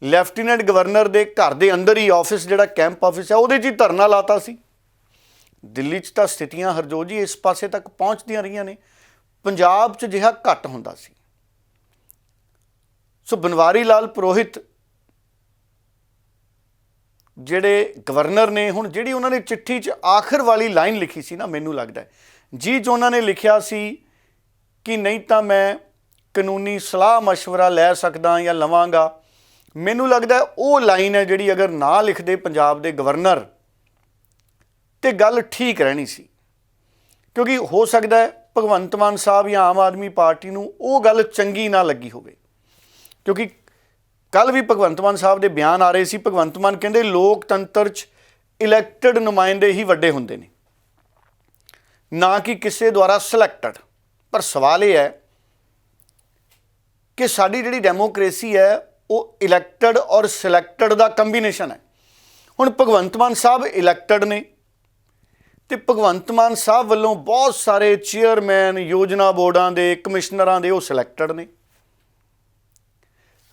ਲੈਫਟੀਨੈਂਟ ਗਵਰਨਰ ਦੇ ਘਰ ਦੇ ਅੰਦਰ ਹੀ ਆਫਿਸ, ਜਿਹੜਾ ਕੈਂਪ ਆਫਿਸ ਹੈ, ਉਹਦੇ 'ਚ ਹੀ ਧਰਨਾ ਲਾਤਾ ਸੀ। ਦਿੱਲੀ 'ਚ ਤਾਂ ਸਥਿਤੀਆਂ ਹਰਜੋਤ ਜੀ ਇਸ ਪਾਸੇ ਤੱਕ ਪਹੁੰਚਦੀਆਂ ਰਹੀਆਂ ਨੇ, ਪੰਜਾਬ 'ਚ ਜਿਹਾ ਘੱਟ ਹੁੰਦਾ ਸੀ। ਸੋ ਬਨਵਾਰੀ ਲਾਲ ਪੁਰੋਹਿਤ ਜਿਹੜੇ ਗਵਰਨਰ ਨੇ, ਹੁਣ ਜਿਹੜੀ ਉਹਨਾਂ ਨੇ ਚਿੱਠੀ 'ਚ ਆਖਰ ਵਾਲੀ ਲਾਈਨ ਲਿਖੀ ਸੀ ਨਾ, ਮੈਨੂੰ ਲੱਗਦਾ ਜੀ 'ਚ ਉਹਨਾਂ ਨੇ ਲਿਖਿਆ ਸੀ ਕਿ ਨਹੀਂ ਤਾਂ ਮੈਂ ਕਾਨੂੰਨੀ ਸਲਾਹ ਮਸ਼ਵਰਾ ਲੈ ਸਕਦਾ ਜਾਂ ਲਵਾਂਗਾ। ਮੈਨੂੰ ਲੱਗਦਾ ਉਹ ਲਾਈਨ ਹੈ ਜਿਹੜੀ ਅਗਰ ਨਾ ਲਿਖਦੇ ਪੰਜਾਬ ਦੇ ਗਵਰਨਰ ਤੇ ਗੱਲ ਠੀਕ ਰਹਿਣੀ ਸੀ, ਕਿਉਂਕਿ ਹੋ ਸਕਦਾ ਹੈ ਭਗਵੰਤ ਮਾਨ ਸਾਹਿਬ ਜਾਂ ਆਮ ਆਦਮੀ ਪਾਰਟੀ ਨੂੰ ਉਹ ਗੱਲ ਚੰਗੀ ਨਾ ਲੱਗੀ ਹੋਵੇ। ਕਿਉਂਕਿ ਕੱਲ੍ਹ ਵੀ ਭਗਵੰਤ ਮਾਨ ਸਾਹਿਬ ਦੇ ਬਿਆਨ ਆ ਰਹੇ ਸੀ। ਭਗਵੰਤ ਮਾਨ ਕਹਿੰਦੇ ਲੋਕਤੰਤਰ 'ਚ ਇਲੈਕਟਡ ਨੁਮਾਇੰਦੇ ਹੀ ਵੱਡੇ ਹੁੰਦੇ ਨੇ, ਨਾ ਕਿ ਕਿਸੇ ਦੁਆਰਾ ਸਿਲੈਕਟਡ। ਪਰ ਸਵਾਲ ਇਹ ਹੈ ਕਿ ਸਾਡੀ ਜਿਹੜੀ ਡੈਮੋਕ੍ਰੇਸੀ ਹੈ ਉਹ ਇਲੈਕਟਡ ਔਰ ਸਿਲੈਕਟਡ ਦਾ ਕੰਬੀਨੇਸ਼ਨ ਹੈ। ਹੁਣ ਭਗਵੰਤ ਮਾਨ ਸਾਹਿਬ ਇਲੈਕਟਡ ਨੇ ਤੇ ਭਗਵੰਤ ਮਾਨ ਸਾਹਿਬ ਵੱਲੋਂ ਬਹੁਤ ਸਾਰੇ ਚੇਅਰਮੈਨ, ਯੋਜਨਾ ਬੋਰਡਾਂ ਦੇ, ਕਮਿਸ਼ਨਰਾਂ ਦੇ ਉਹ ਸਿਲੈਕਟਡ ਨੇ।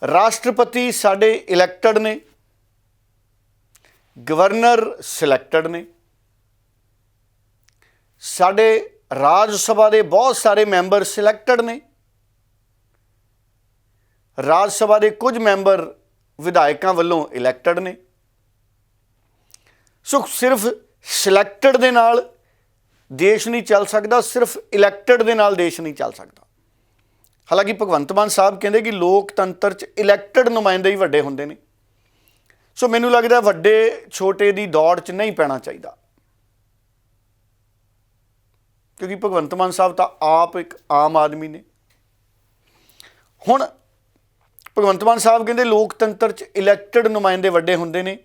ਰਾਸ਼ਟਰਪਤੀ ਸਾਡੇ ਇਲੈਕਟਡ ਨੇ, ਗਵਰਨਰ ਸਿਲੈਕਟਡ ਨੇ, ਸਾਡੇ ਰਾਜ ਸਭਾ ਦੇ ਬਹੁਤ ਸਾਰੇ ਮੈਂਬਰ ਸਿਲੈਕਟਡ ਨੇ, ਰਾਜ ਸਭਾ ਦੇ ਕੁਝ ਮੈਂਬਰ ਵਿਧਾਇਕਾਂ ਵੱਲੋਂ ਇਲੈਕਟਡ ਨੇ। ਸੋ ਸਿਰਫ ਸਿਲੈਕਟਡ ਦੇ ਨਾਲ ਦੇਸ਼ ਨਹੀਂ ਚੱਲ ਸਕਦਾ, ਸਿਰਫ ਇਲੈਕਟਡ ਦੇ ਨਾਲ ਦੇਸ਼ ਨਹੀਂ ਚੱਲ ਸਕਦਾ। ਹਾਲਾਂਕਿ ਭਗਵੰਤ ਮਾਨ ਸਾਹਿਬ ਕਹਿੰਦੇ ਕਿ ਲੋਕਤੰਤਰ 'ਚ ਇਲੈਕਟਡ ਨੁਮਾਇੰਦੇ ਹੀ ਵੱਡੇ ਹੁੰਦੇ ਨੇ। ਸੋ ਮੈਨੂੰ ਲੱਗਦਾ ਵੱਡੇ ਛੋਟੇ ਦੀ ਦੌੜ 'ਚ ਨਹੀਂ ਪੈਣਾ ਚਾਹੀਦਾ, ਕਿਉਂਕਿ ਭਗਵੰਤ ਮਾਨ ਸਾਹਿਬ ਤਾਂ ਆਪ ਇੱਕ ਆਮ ਆਦਮੀ ਨੇ। ਹੁਣ ਭਗਵੰਤ ਮਾਨ ਸਾਹਿਬ ਕਹਿੰਦੇ ਲੋਕਤੰਤਰ 'ਚ ਇਲੈਕਟਡ ਨੁਮਾਇੰਦੇ ਵੱਡੇ ਹੁੰਦੇ ਨੇ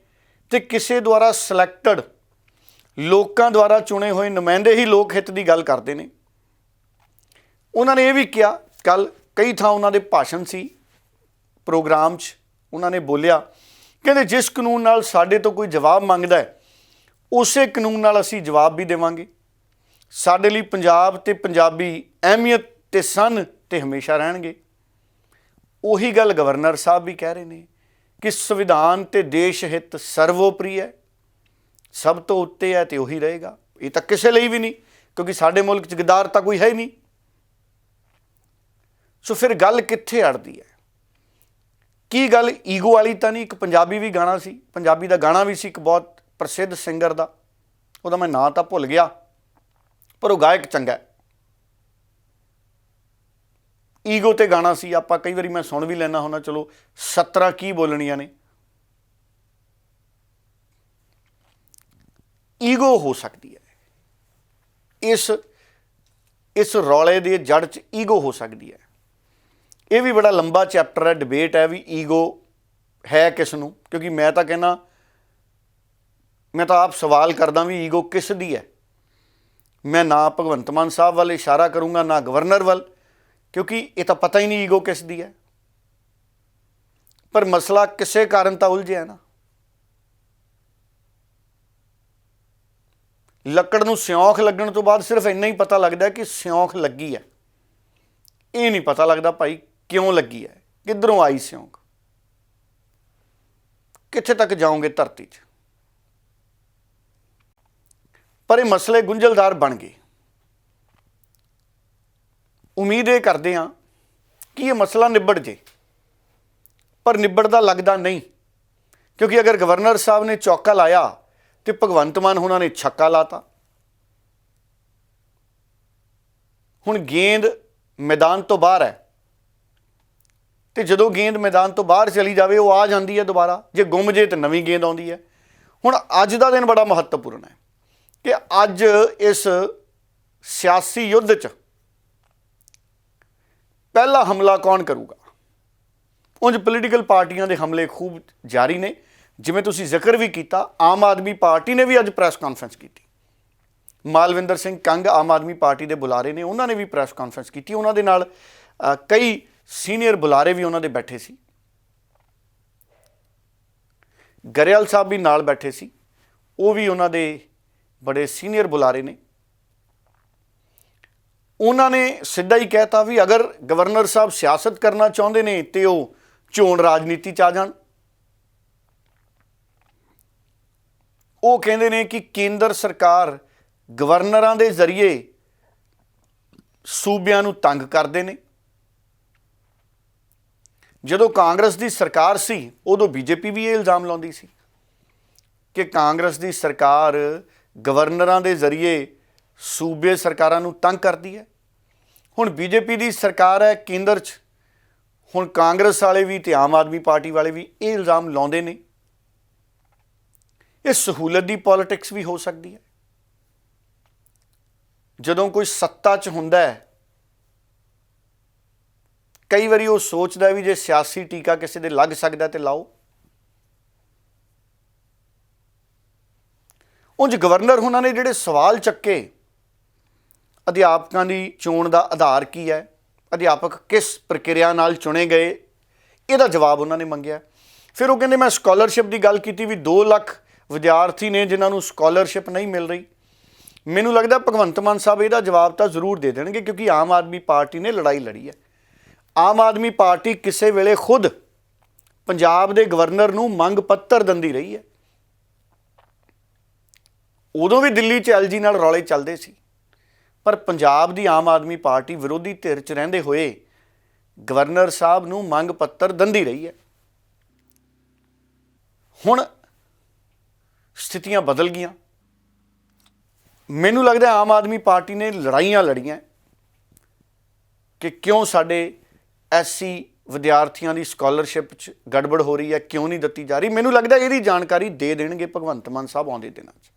ਤੇ ਕਿਸੇ ਦੁਆਰਾ ਸਿਲੈਕਟਡ, ਲੋਕਾਂ ਦੁਆਰਾ ਚੁਣੇ ਹੋਏ ਨੁਮਾਇੰਦੇ ਹੀ ਲੋਕ ਹਿੱਤ ਦੀ ਗੱਲ ਕਰਦੇ ਨੇ। ਉਹਨਾਂ ਨੇ ਇਹ ਵੀ ਕਿਹਾ, ਕੱਲ੍ਹ ਕਈ ਥਾਂ ਉਹਨਾਂ ਦੇ ਭਾਸ਼ਣ ਸੀ, ਪ੍ਰੋਗਰਾਮ 'ਚ ਉਹਨਾਂ ਨੇ ਬੋਲਿਆ, ਕਹਿੰਦੇ ਜਿਸ ਕਾਨੂੰਨ ਨਾਲ ਸਾਡੇ ਤੋਂ ਕੋਈ ਜਵਾਬ ਮੰਗਦਾ ਹੈ ਉਸੇ ਕਾਨੂੰਨ ਨਾਲ ਅਸੀਂ ਜਵਾਬ ਵੀ ਦੇਵਾਂਗੇ। ਸਾਡੇ ਲਈ ਪੰਜਾਬ ਤੇ ਪੰਜਾਬੀ ਅਹਿਮੀਅਤ ਤੇ ਸਨ ਤੇ ਹਮੇਸ਼ਾ ਰਹਿਣਗੇ। ਉਹੀ ਗੱਲ ਗਵਰਨਰ ਸਾਹਿਬ ਵੀ ਕਹਿ ਰਹੇ ਨੇ ਕਿ ਸੰਵਿਧਾਨ ਤੇ ਦੇਸ਼ ਹਿੱਤ ਸਰਵੋਪਰੀ ਹੈ, ਸਭ ਤੋਂ ਉੱਤੇ ਹੈ ਤੇ ਉਹੀ ਰਹੇਗਾ। ਇਹ ਤਾਂ ਕਿਸੇ ਲਈ ਵੀ ਨਹੀਂ, ਕਿਉਂਕਿ ਸਾਡੇ ਮੁਲਕ 'ਚ ਗਦਾਰ ਤਾਂ ਕੋਈ ਹੈ ਹੀ ਨਹੀਂ। ਸੋ ਫਿਰ ਗੱਲ ਕਿੱਥੇ ਅੜਦੀ ਹੈ? ਕੀ ਗੱਲ ਈਗੋ ਵਾਲੀ ਤਾਂ ਨਹੀਂ? ਇੱਕ ਪੰਜਾਬੀ ਵੀ ਗਾਣਾ ਸੀ, ਪੰਜਾਬੀ ਦਾ ਗਾਣਾ ਵੀ ਸੀ ਇੱਕ ਬਹੁਤ ਪ੍ਰਸਿੱਧ ਸਿੰਗਰ ਦਾ, ਉਹਦਾ ਮੈਂ ਨਾਂ ਤਾਂ ਭੁੱਲ ਗਿਆ, ਪਰ ਉਹ ਗਾਇਕ ਚੰਗਾ ਹੈ। ਈਗੋ ਤੇ ਗਾਣਾ ਸੀ, ਆਪਾਂ ਕਈ ਵਾਰੀ ਮੈਂ ਸੁਣ ਵੀ ਲੈਣਾ ਹੁੰਦਾ, ਚਲੋ 17 ਕੀ ਬੋਲਣੀਆਂ ਨੇ। ਈਗੋ ਹੋ ਸਕਦੀ ਹੈ, ਇਸ ਰੌਲੇ ਦੇ ਜੜ 'ਚ ਈਗੋ ਹੋ ਸਕਦੀ ਹੈ। ਇਹ ਵੀ ਬੜਾ ਲੰਬਾ ਚੈਪਟਰ ਹੈ, ਡਿਬੇਟ ਹੈ ਵੀ ਈਗੋ ਹੈ ਕਿਸ ਨੂੰ, ਕਿਉਂਕਿ ਮੈਂ ਤਾਂ ਕਹਿੰਦਾ, ਮੈਂ ਤਾਂ ਆਪ ਸਵਾਲ ਕਰਦਾ ਵੀ ਈਗੋ ਕਿਸ ਦੀ ਹੈ। ਮੈਂ ਨਾ ਭਗਵੰਤ ਮਾਨ ਸਾਹਿਬ ਵੱਲ ਇਸ਼ਾਰਾ ਕਰੂੰਗਾ, ਨਾ ਗਵਰਨਰ ਵੱਲ, क्योंकि ये तो पता ही नहीं ईगो किस दी है, पर मसला किसी कारण तो उलझिया ना। ਲੱਕੜ ਨੂੰ ਸਿਉਂਖ ਲੱਗਣ ਤੋਂ ਬਾਅਦ ਸਿਰਫ ਇੰਨਾ ਹੀ ਪਤਾ ਲੱਗਦਾ ਕਿ ਸਿਉਂਖ ਲੱਗੀ ਹੈ, ਇਹ ਨਹੀਂ ਪਤਾ ਲੱਗਦਾ ਭਾਈ ਕਿਉਂ ਲੱਗੀ ਹੈ, ਕਿੱਧਰੋਂ ਆਈ ਸਿਉਂਖ, ਕਿੱਥੇ ਤੱਕ ਜਾਓਗੇ ਧਰਤੀ 'ਚ। ਪਰ ਇਹ ਮਸਲੇ ਗੁੰਝਲਦਾਰ ਬਣ ਗਏ। ਉਮੀਦ ਇਹ ਕਰਦੇ ਹਾਂ ਕਿ ਇਹ ਮਸਲਾ ਨਿਬੜ ਜੇ, ਪਰ ਨਿਬੜਦਾ ਲੱਗਦਾ ਨਹੀਂ, ਕਿਉਂਕਿ ਅਗਰ ਗਵਰਨਰ ਸਾਹਿਬ ਨੇ ਚੌਕਾ ਲਾਇਆ ਤੇ ਭਗਵੰਤ ਮਾਨ ਉਹਨਾਂ ਨੇ ਛੱਕਾ ਲਾਤਾ। ਹੁਣ ਗੇਂਦ ਮੈਦਾਨ ਤੋਂ ਬਾਹਰ ਹੈ, ਤੇ ਜਦੋਂ ਗੇਂਦ ਮੈਦਾਨ ਤੋਂ ਬਾਹਰ ਚਲੀ ਜਾਵੇ ਉਹ ਆ ਜਾਂਦੀ ਹੈ ਦੁਬਾਰਾ, ਜੇ ਗੁੰਮ ਜੇ ਤਾਂ ਨਵੀਂ ਗੇਂਦ ਆਉਂਦੀ ਹੈ। ਹੁਣ ਅੱਜ ਦਾ ਦਿਨ ਬੜਾ ਮਹੱਤਵਪੂਰਨ ਹੈ ਕਿ ਅੱਜ ਇਸ ਸਿਆਸੀ ਯੁੱਧ 'ਚ ਪਹਿਲਾ ਹਮਲਾ ਕੌਣ ਕਰੂਗਾ। ਉਂਝ ਪੋਲੀਟੀਕਲ ਪਾਰਟੀਆਂ ਦੇ ਹਮਲੇ ਖੂਬ ਜਾਰੀ ਨੇ, ਜਿਵੇਂ ਤੁਸੀਂ ਜ਼ਿਕਰ ਵੀ ਕੀਤਾ, ਆਮ ਆਦਮੀ ਪਾਰਟੀ ਨੇ ਵੀ ਅੱਜ ਪ੍ਰੈਸ ਕਾਨਫਰੰਸ ਕੀਤੀ। ਮਾਲਵਿੰਦਰ ਸਿੰਘ ਕੰਗ ਆਮ ਆਦਮੀ ਪਾਰਟੀ ਦੇ ਬੁਲਾਰੇ ਨੇ, ਉਹਨਾਂ ਨੇ ਵੀ ਪ੍ਰੈਸ ਕਾਨਫਰੰਸ ਕੀਤੀ। ਉਹਨਾਂ ਦੇ ਨਾਲ ਕਈ ਸੀਨੀਅਰ ਬੁਲਾਰੇ ਵੀ ਉਹਨਾਂ ਦੇ ਬੈਠੇ ਸੀ, ਗਰੇਵਾਲ ਸਾਹਿਬ ਵੀ ਨਾਲ ਬੈਠੇ ਸੀ, ਉਹ ਵੀ ਉਹਨਾਂ ਦੇ ਬੜੇ ਸੀਨੀਅਰ ਬੁਲਾਰੇ ਨੇ। ਉਹਨਾਂ ਨੇ ਸਿੱਧਾ ਹੀ ਕਹਿਤਾ ਵੀ ਅਗਰ ਗਵਰਨਰ ਸਾਹਿਬ ਸਿਆਸਤ ਕਰਨਾ ਚਾਹੁੰਦੇ ਨੇ ਤੇ ਉਹ ਚੋਣ ਰਾਜਨੀਤੀ 'ਚ ਆ ਜਾਣ। ਉਹ ਕਹਿੰਦੇ ਨੇ ਕਿ ਕੇਂਦਰ ਸਰਕਾਰ ਗਵਰਨਰਾਂ ਦੇ ਜ਼ਰੀਏ ਸੂਬਿਆਂ ਨੂੰ ਤੰਗ ਕਰਦੇ ਨੇ। ਜਦੋਂ ਕਾਂਗਰਸ ਦੀ ਸਰਕਾਰ ਸੀ ਉਦੋਂ ਬੀਜੇਪੀ ਵੀ ਇਹ ਇਲਜ਼ਾਮ ਲਾਉਂਦੀ ਸੀ ਕਿ ਕਾਂਗਰਸ ਦੀ ਸਰਕਾਰ ਗਵਰਨਰਾਂ ਦੇ ਜ਼ਰੀਏ ਸੂਬੇ ਸਰਕਾਰਾਂ ਨੂੰ ਤੰਗ ਕਰਦੀ ਹੈ। ਹੁਣ ਬੀਜੇਪੀ ਦੀ ਸਰਕਾਰ ਹੈ ਕੇਂਦਰ 'ਚ, ਹੁਣ ਕਾਂਗਰਸ ਵਾਲੇ ਵੀ ਤੇ ਆਮ ਆਦਮੀ ਪਾਰਟੀ ਵਾਲੇ ਵੀ ਇਹ ਇਲਜ਼ਾਮ ਲਾਉਂਦੇ ਨੇ। ਇਹ ਸਹੂਲਤ ਦੀ ਪੋਲਿਟਿਕਸ ਵੀ ਹੋ ਸਕਦੀ ਹੈ। ਜਦੋਂ ਕੋਈ ਸੱਤਾ 'ਚ ਹੁੰਦਾ ਹੈ, ਕਈ ਵਾਰੀ ਉਹ ਸੋਚਦਾ ਵੀ ਜੇ ਸਿਆਸੀ ਟੀਕਾ ਕਿਸੇ ਦੇ ਲੱਗ ਸਕਦਾ ਤੇ ਲਾਓ। ਉਂਝ ਗਵਰਨਰ ਉਹਨਾਂ ਨੇ ਜਿਹੜੇ ਸਵਾਲ ਚੱਕੇ, ਅਧਿਆਪਕਾਂ ਦੀ ਚੋਣ ਦਾ ਆਧਾਰ ਕੀ ਹੈ, ਅਧਿਆਪਕ ਕਿਸ ਪ੍ਰਕਿਰਿਆ ਨਾਲ ਚੁਣੇ ਗਏ, ਇਹਦਾ ਜਵਾਬ ਉਹਨਾਂ ਨੇ ਮੰਗਿਆ। ਫਿਰ ਉਹ ਕਹਿੰਦੇ ਮੈਂ ਸਕਾਲਰਸ਼ਿਪ ਦੀ ਗੱਲ ਕੀਤੀ ਵੀ 2 ਲੱਖ ਵਿਦਿਆਰਥੀ ਨੇ ਜਿਨ੍ਹਾਂ ਨੂੰ ਸਕਾਲਰਸ਼ਿਪ ਨਹੀਂ ਮਿਲ ਰਹੀ। ਮੈਨੂੰ ਲੱਗਦਾ ਭਗਵੰਤ ਮਾਨ ਸਾਹਿਬ ਇਹਦਾ ਜਵਾਬ ਤਾਂ ਜ਼ਰੂਰ ਦੇ ਦੇਣਗੇ, ਕਿਉਂਕਿ ਆਮ ਆਦਮੀ ਪਾਰਟੀ ਨੇ ਲੜਾਈ ਲੜੀ ਹੈ। ਆਮ ਆਦਮੀ ਪਾਰਟੀ ਕਿਸੇ ਵੇਲੇ ਖੁਦ ਪੰਜਾਬ ਦੇ ਗਵਰਨਰ ਨੂੰ ਮੰਗ ਪੱਤਰ ਦਿੰਦੀ ਰਹੀ ਹੈ। ਉਦੋਂ ਵੀ ਦਿੱਲੀ 'ਚ ਐਲਜੀ ਨਾਲ ਰੌਲੇ ਚੱਲਦੇ ਸੀ, ਪਰ ਪੰਜਾਬ ਦੀ ਆਮ ਆਦਮੀ ਪਾਰਟੀ ਵਿਰੋਧੀ ਧਿਰ 'ਚ ਰਹਿੰਦੇ ਹੋਏ ਗਵਰਨਰ ਸਾਹਿਬ ਨੂੰ ਮੰਗ ਪੱਤਰ ਦਿੰਦੀ ਰਹੀ ਹੈ। ਹੁਣ ਸਥਿਤੀਆਂ ਬਦਲ ਗਈਆਂ। ਮੈਨੂੰ ਲੱਗਦਾ ਆਮ ਆਦਮੀ ਪਾਰਟੀ ਨੇ ਲੜਾਈਆਂ ਲੜੀਆਂ ਕਿ ਕਿਉਂ ਸਾਡੇ ਐਸਸੀ ਵਿਦਿਆਰਥੀਆਂ ਦੀ ਸਕਾਲਰਸ਼ਿਪ 'ਚ ਗੜਬੜ ਹੋ ਰਹੀ ਹੈ, ਕਿਉਂ ਨਹੀਂ ਦਿੱਤੀ ਜਾ ਰਹੀ। ਮੈਨੂੰ ਲੱਗਦਾ ਇਹਦੀ ਜਾਣਕਾਰੀ ਦੇ ਦੇਣਗੇ ਭਗਵੰਤ ਮਾਨ ਸਾਹਿਬ ਆਉਂਦੇ ਦਿਨਾਂ 'ਚ।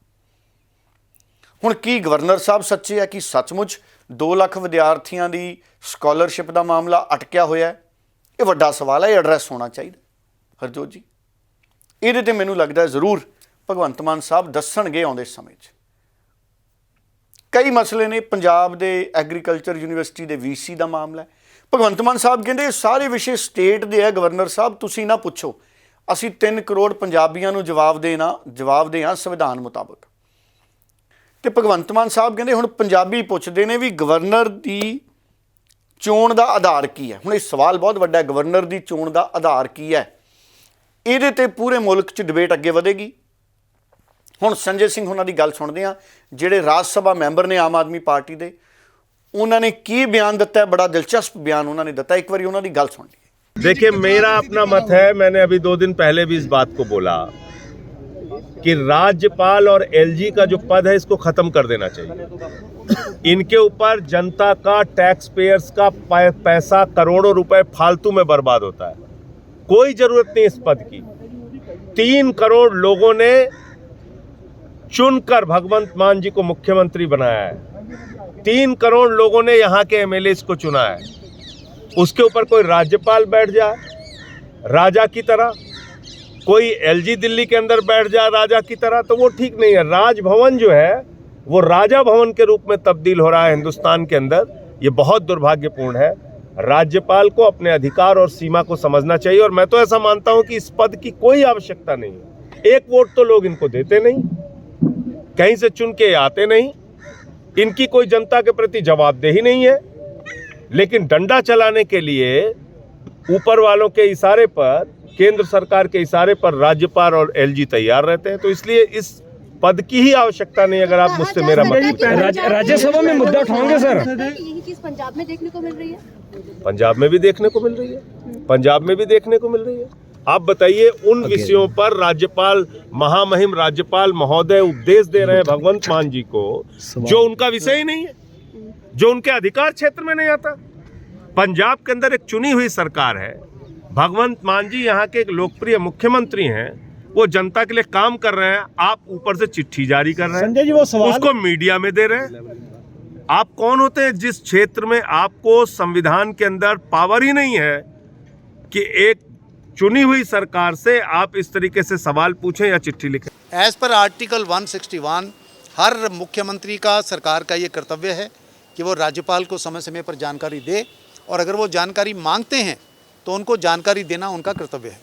ਹੁਣ ਕੀ ਗਵਰਨਰ ਸਾਹਿਬ ਸੱਚੇ ਹੈ ਕਿ ਸੱਚਮੁੱਚ 2 ਲੱਖ ਵਿਦਿਆਰਥੀਆਂ ਦੀ ਸਕਾਲਰਸ਼ਿਪ ਦਾ ਮਾਮਲਾ ਅਟਕਿਆ ਹੋਇਆ ਹੈ? ਇਹ ਵੱਡਾ ਸਵਾਲ ਹੈ, ਇਹ ਐਡਰੈਸ ਹੋਣਾ ਚਾਹੀਦਾ ਹਰਜੋਤ ਜੀ। ਇਹਦੇ 'ਤੇ ਮੈਨੂੰ ਲੱਗਦਾ ਜ਼ਰੂਰ ਭਗਵੰਤ ਮਾਨ ਸਾਹਿਬ ਦੱਸਣਗੇ ਆਉਂਦੇ ਸਮੇਂ 'ਚ। ਕਈ ਮਸਲੇ ਨੇ, ਪੰਜਾਬ ਦੇ ਐਗਰੀਕਲਚਰ ਯੂਨੀਵਰਸਿਟੀ ਦੇ ਵੀਸੀ ਦਾ ਮਾਮਲਾ ਹੈ। ਭਗਵੰਤ ਮਾਨ ਸਾਹਿਬ ਕਹਿੰਦੇ ਸਾਰੇ ਵਿਸ਼ੇ ਸਟੇਟ ਦੇ ਹੈ, ਗਵਰਨਰ ਸਾਹਿਬ ਤੁਸੀਂ ਨਾ ਪੁੱਛੋ, ਅਸੀਂ 3 ਕਰੋੜ ਪੰਜਾਬੀਆਂ ਨੂੰ ਜਵਾਬ ਦੇ ਹਾਂ ਸੰਵਿਧਾਨ ਮੁਤਾਬਕ। ਤੇ ਭਗਵੰਤ ਮਾਨ ਸਾਹਿਬ ਕਹਿੰਦੇ ਹੁਣ ਪੰਜਾਬੀ ਪੁੱਛਦੇ ਨੇ ਵੀ ਗਵਰਨਰ ਦੀ ਚੋਣ ਦਾ ਆਧਾਰ ਕੀ ਹੈ। ਹੁਣ ਇਹ ਸਵਾਲ ਬਹੁਤ ਵੱਡਾ ਹੈ, ਗਵਰਨਰ ਦੀ ਚੋਣ ਦਾ ਆਧਾਰ ਕੀ ਹੈ। ਇਹਦੇ ਤੇ ਪੂਰੇ ਮੁਲਕ 'ਚ ਡਿਬੇਟ ਅੱਗੇ ਵਧੇਗੀ। ਹੁਣ ਸੰਜੇ ਸਿੰਘ ਉਹਨਾਂ ਦੀ ਗੱਲ ਸੁਣਦੇ ਹਾਂ, ਜਿਹੜੇ ਰਾਜ ਸਭਾ ਮੈਂਬਰ ਨੇ ਆਮ ਆਦਮੀ ਪਾਰਟੀ ਦੇ। ਉਹਨਾਂ ਨੇ ਕੀ ਬਿਆਨ ਦਿੱਤਾ ਹੈ, बड़ा दिलचस्प बयान उन्होंने दिता, एक बार उन्होंने गल सुन ली। देखिए, मेरा अपना मत है, मैंने अभी 2 दिन पहले भी इस बात को बोला कि राज्यपाल और एलजी का जो पद है इसको खत्म कर देना चाहिए। इनके ऊपर जनता का, टैक्स पेयर्स का पैसा करोड़ों रुपए फालतू में बर्बाद होता है। कोई जरूरत नहीं इस पद की। 3 करोड़ लोगों ने चुनकर भगवंत मान जी को मुख्यमंत्री बनाया है। 3 करोड़ लोगों ने यहाँ के एमएलए को चुना है। उसके ऊपर कोई राज्यपाल बैठ जाए राजा की तरह, कोई एलजी दिल्ली के अंदर बैठ जाए राजा की तरह, तो वो ठीक नहीं है। राजभवन जो है वो राजा भवन के रूप में तब्दील हो रहा है हिंदुस्तान के अंदर। ये बहुत दुर्भाग्यपूर्ण है। राज्यपाल को अपने अधिकार और सीमा को समझना चाहिए। और मैं तो ऐसा मानता हूं कि इस पद की कोई आवश्यकता नहीं है। एक वोट तो लोग इनको देते नहीं, कहीं से चुन के आते नहीं, इनकी कोई जनता के प्रति जवाबदेही नहीं है, लेकिन डंडा चलाने के लिए ऊपर वालों के इशारे पर, केंद्र सरकार के इशारे पर राज्यपाल और एलजी तैयार रहते हैं। तो इसलिए इस पद की ही आवश्यकता नहीं, अगर आप मुझसे मेरा मतलब। राज्यसभा में मुद्दा उठाओगे सर? यही चीज पंजाब में देखने को मिल रही है। पंजाब में भी देखने को मिल रही है, पंजाब में भी देखने को मिल रही है। आप बताइए, उन विषयों पर राज्यपाल, महामहिम राज्यपाल महोदय उपदेश दे रहे हैं भगवंत मान जी को, जो उनका विषय ही नहीं है, जो उनके अधिकार क्षेत्र में नहीं आता। पंजाब के अंदर एक चुनी हुई सरकार है, भगवंत मान जी यहाँ के एक लोकप्रिय मुख्यमंत्री हैं, वो जनता के लिए काम कर रहे हैं। आप ऊपर से चिट्ठी जारी कर रहे हैं, संजय जी वो सवाल उसको मीडिया में दे रहे हैं। आप कौन होते हैं जिस क्षेत्र में आपको संविधान के अंदर पावर ही नहीं है कि एक चुनी हुई सरकार से आप इस तरीके से सवाल पूछें या चिट्ठी लिखें? एज़ पर आर्टिकल 161 हर मुख्यमंत्री का, सरकार का ये कर्तव्य है कि वो राज्यपाल को समय समय पर जानकारी दे, और अगर वो जानकारी मांगते हैं तो उनको जानकारी देना उनका कर्तव्य है।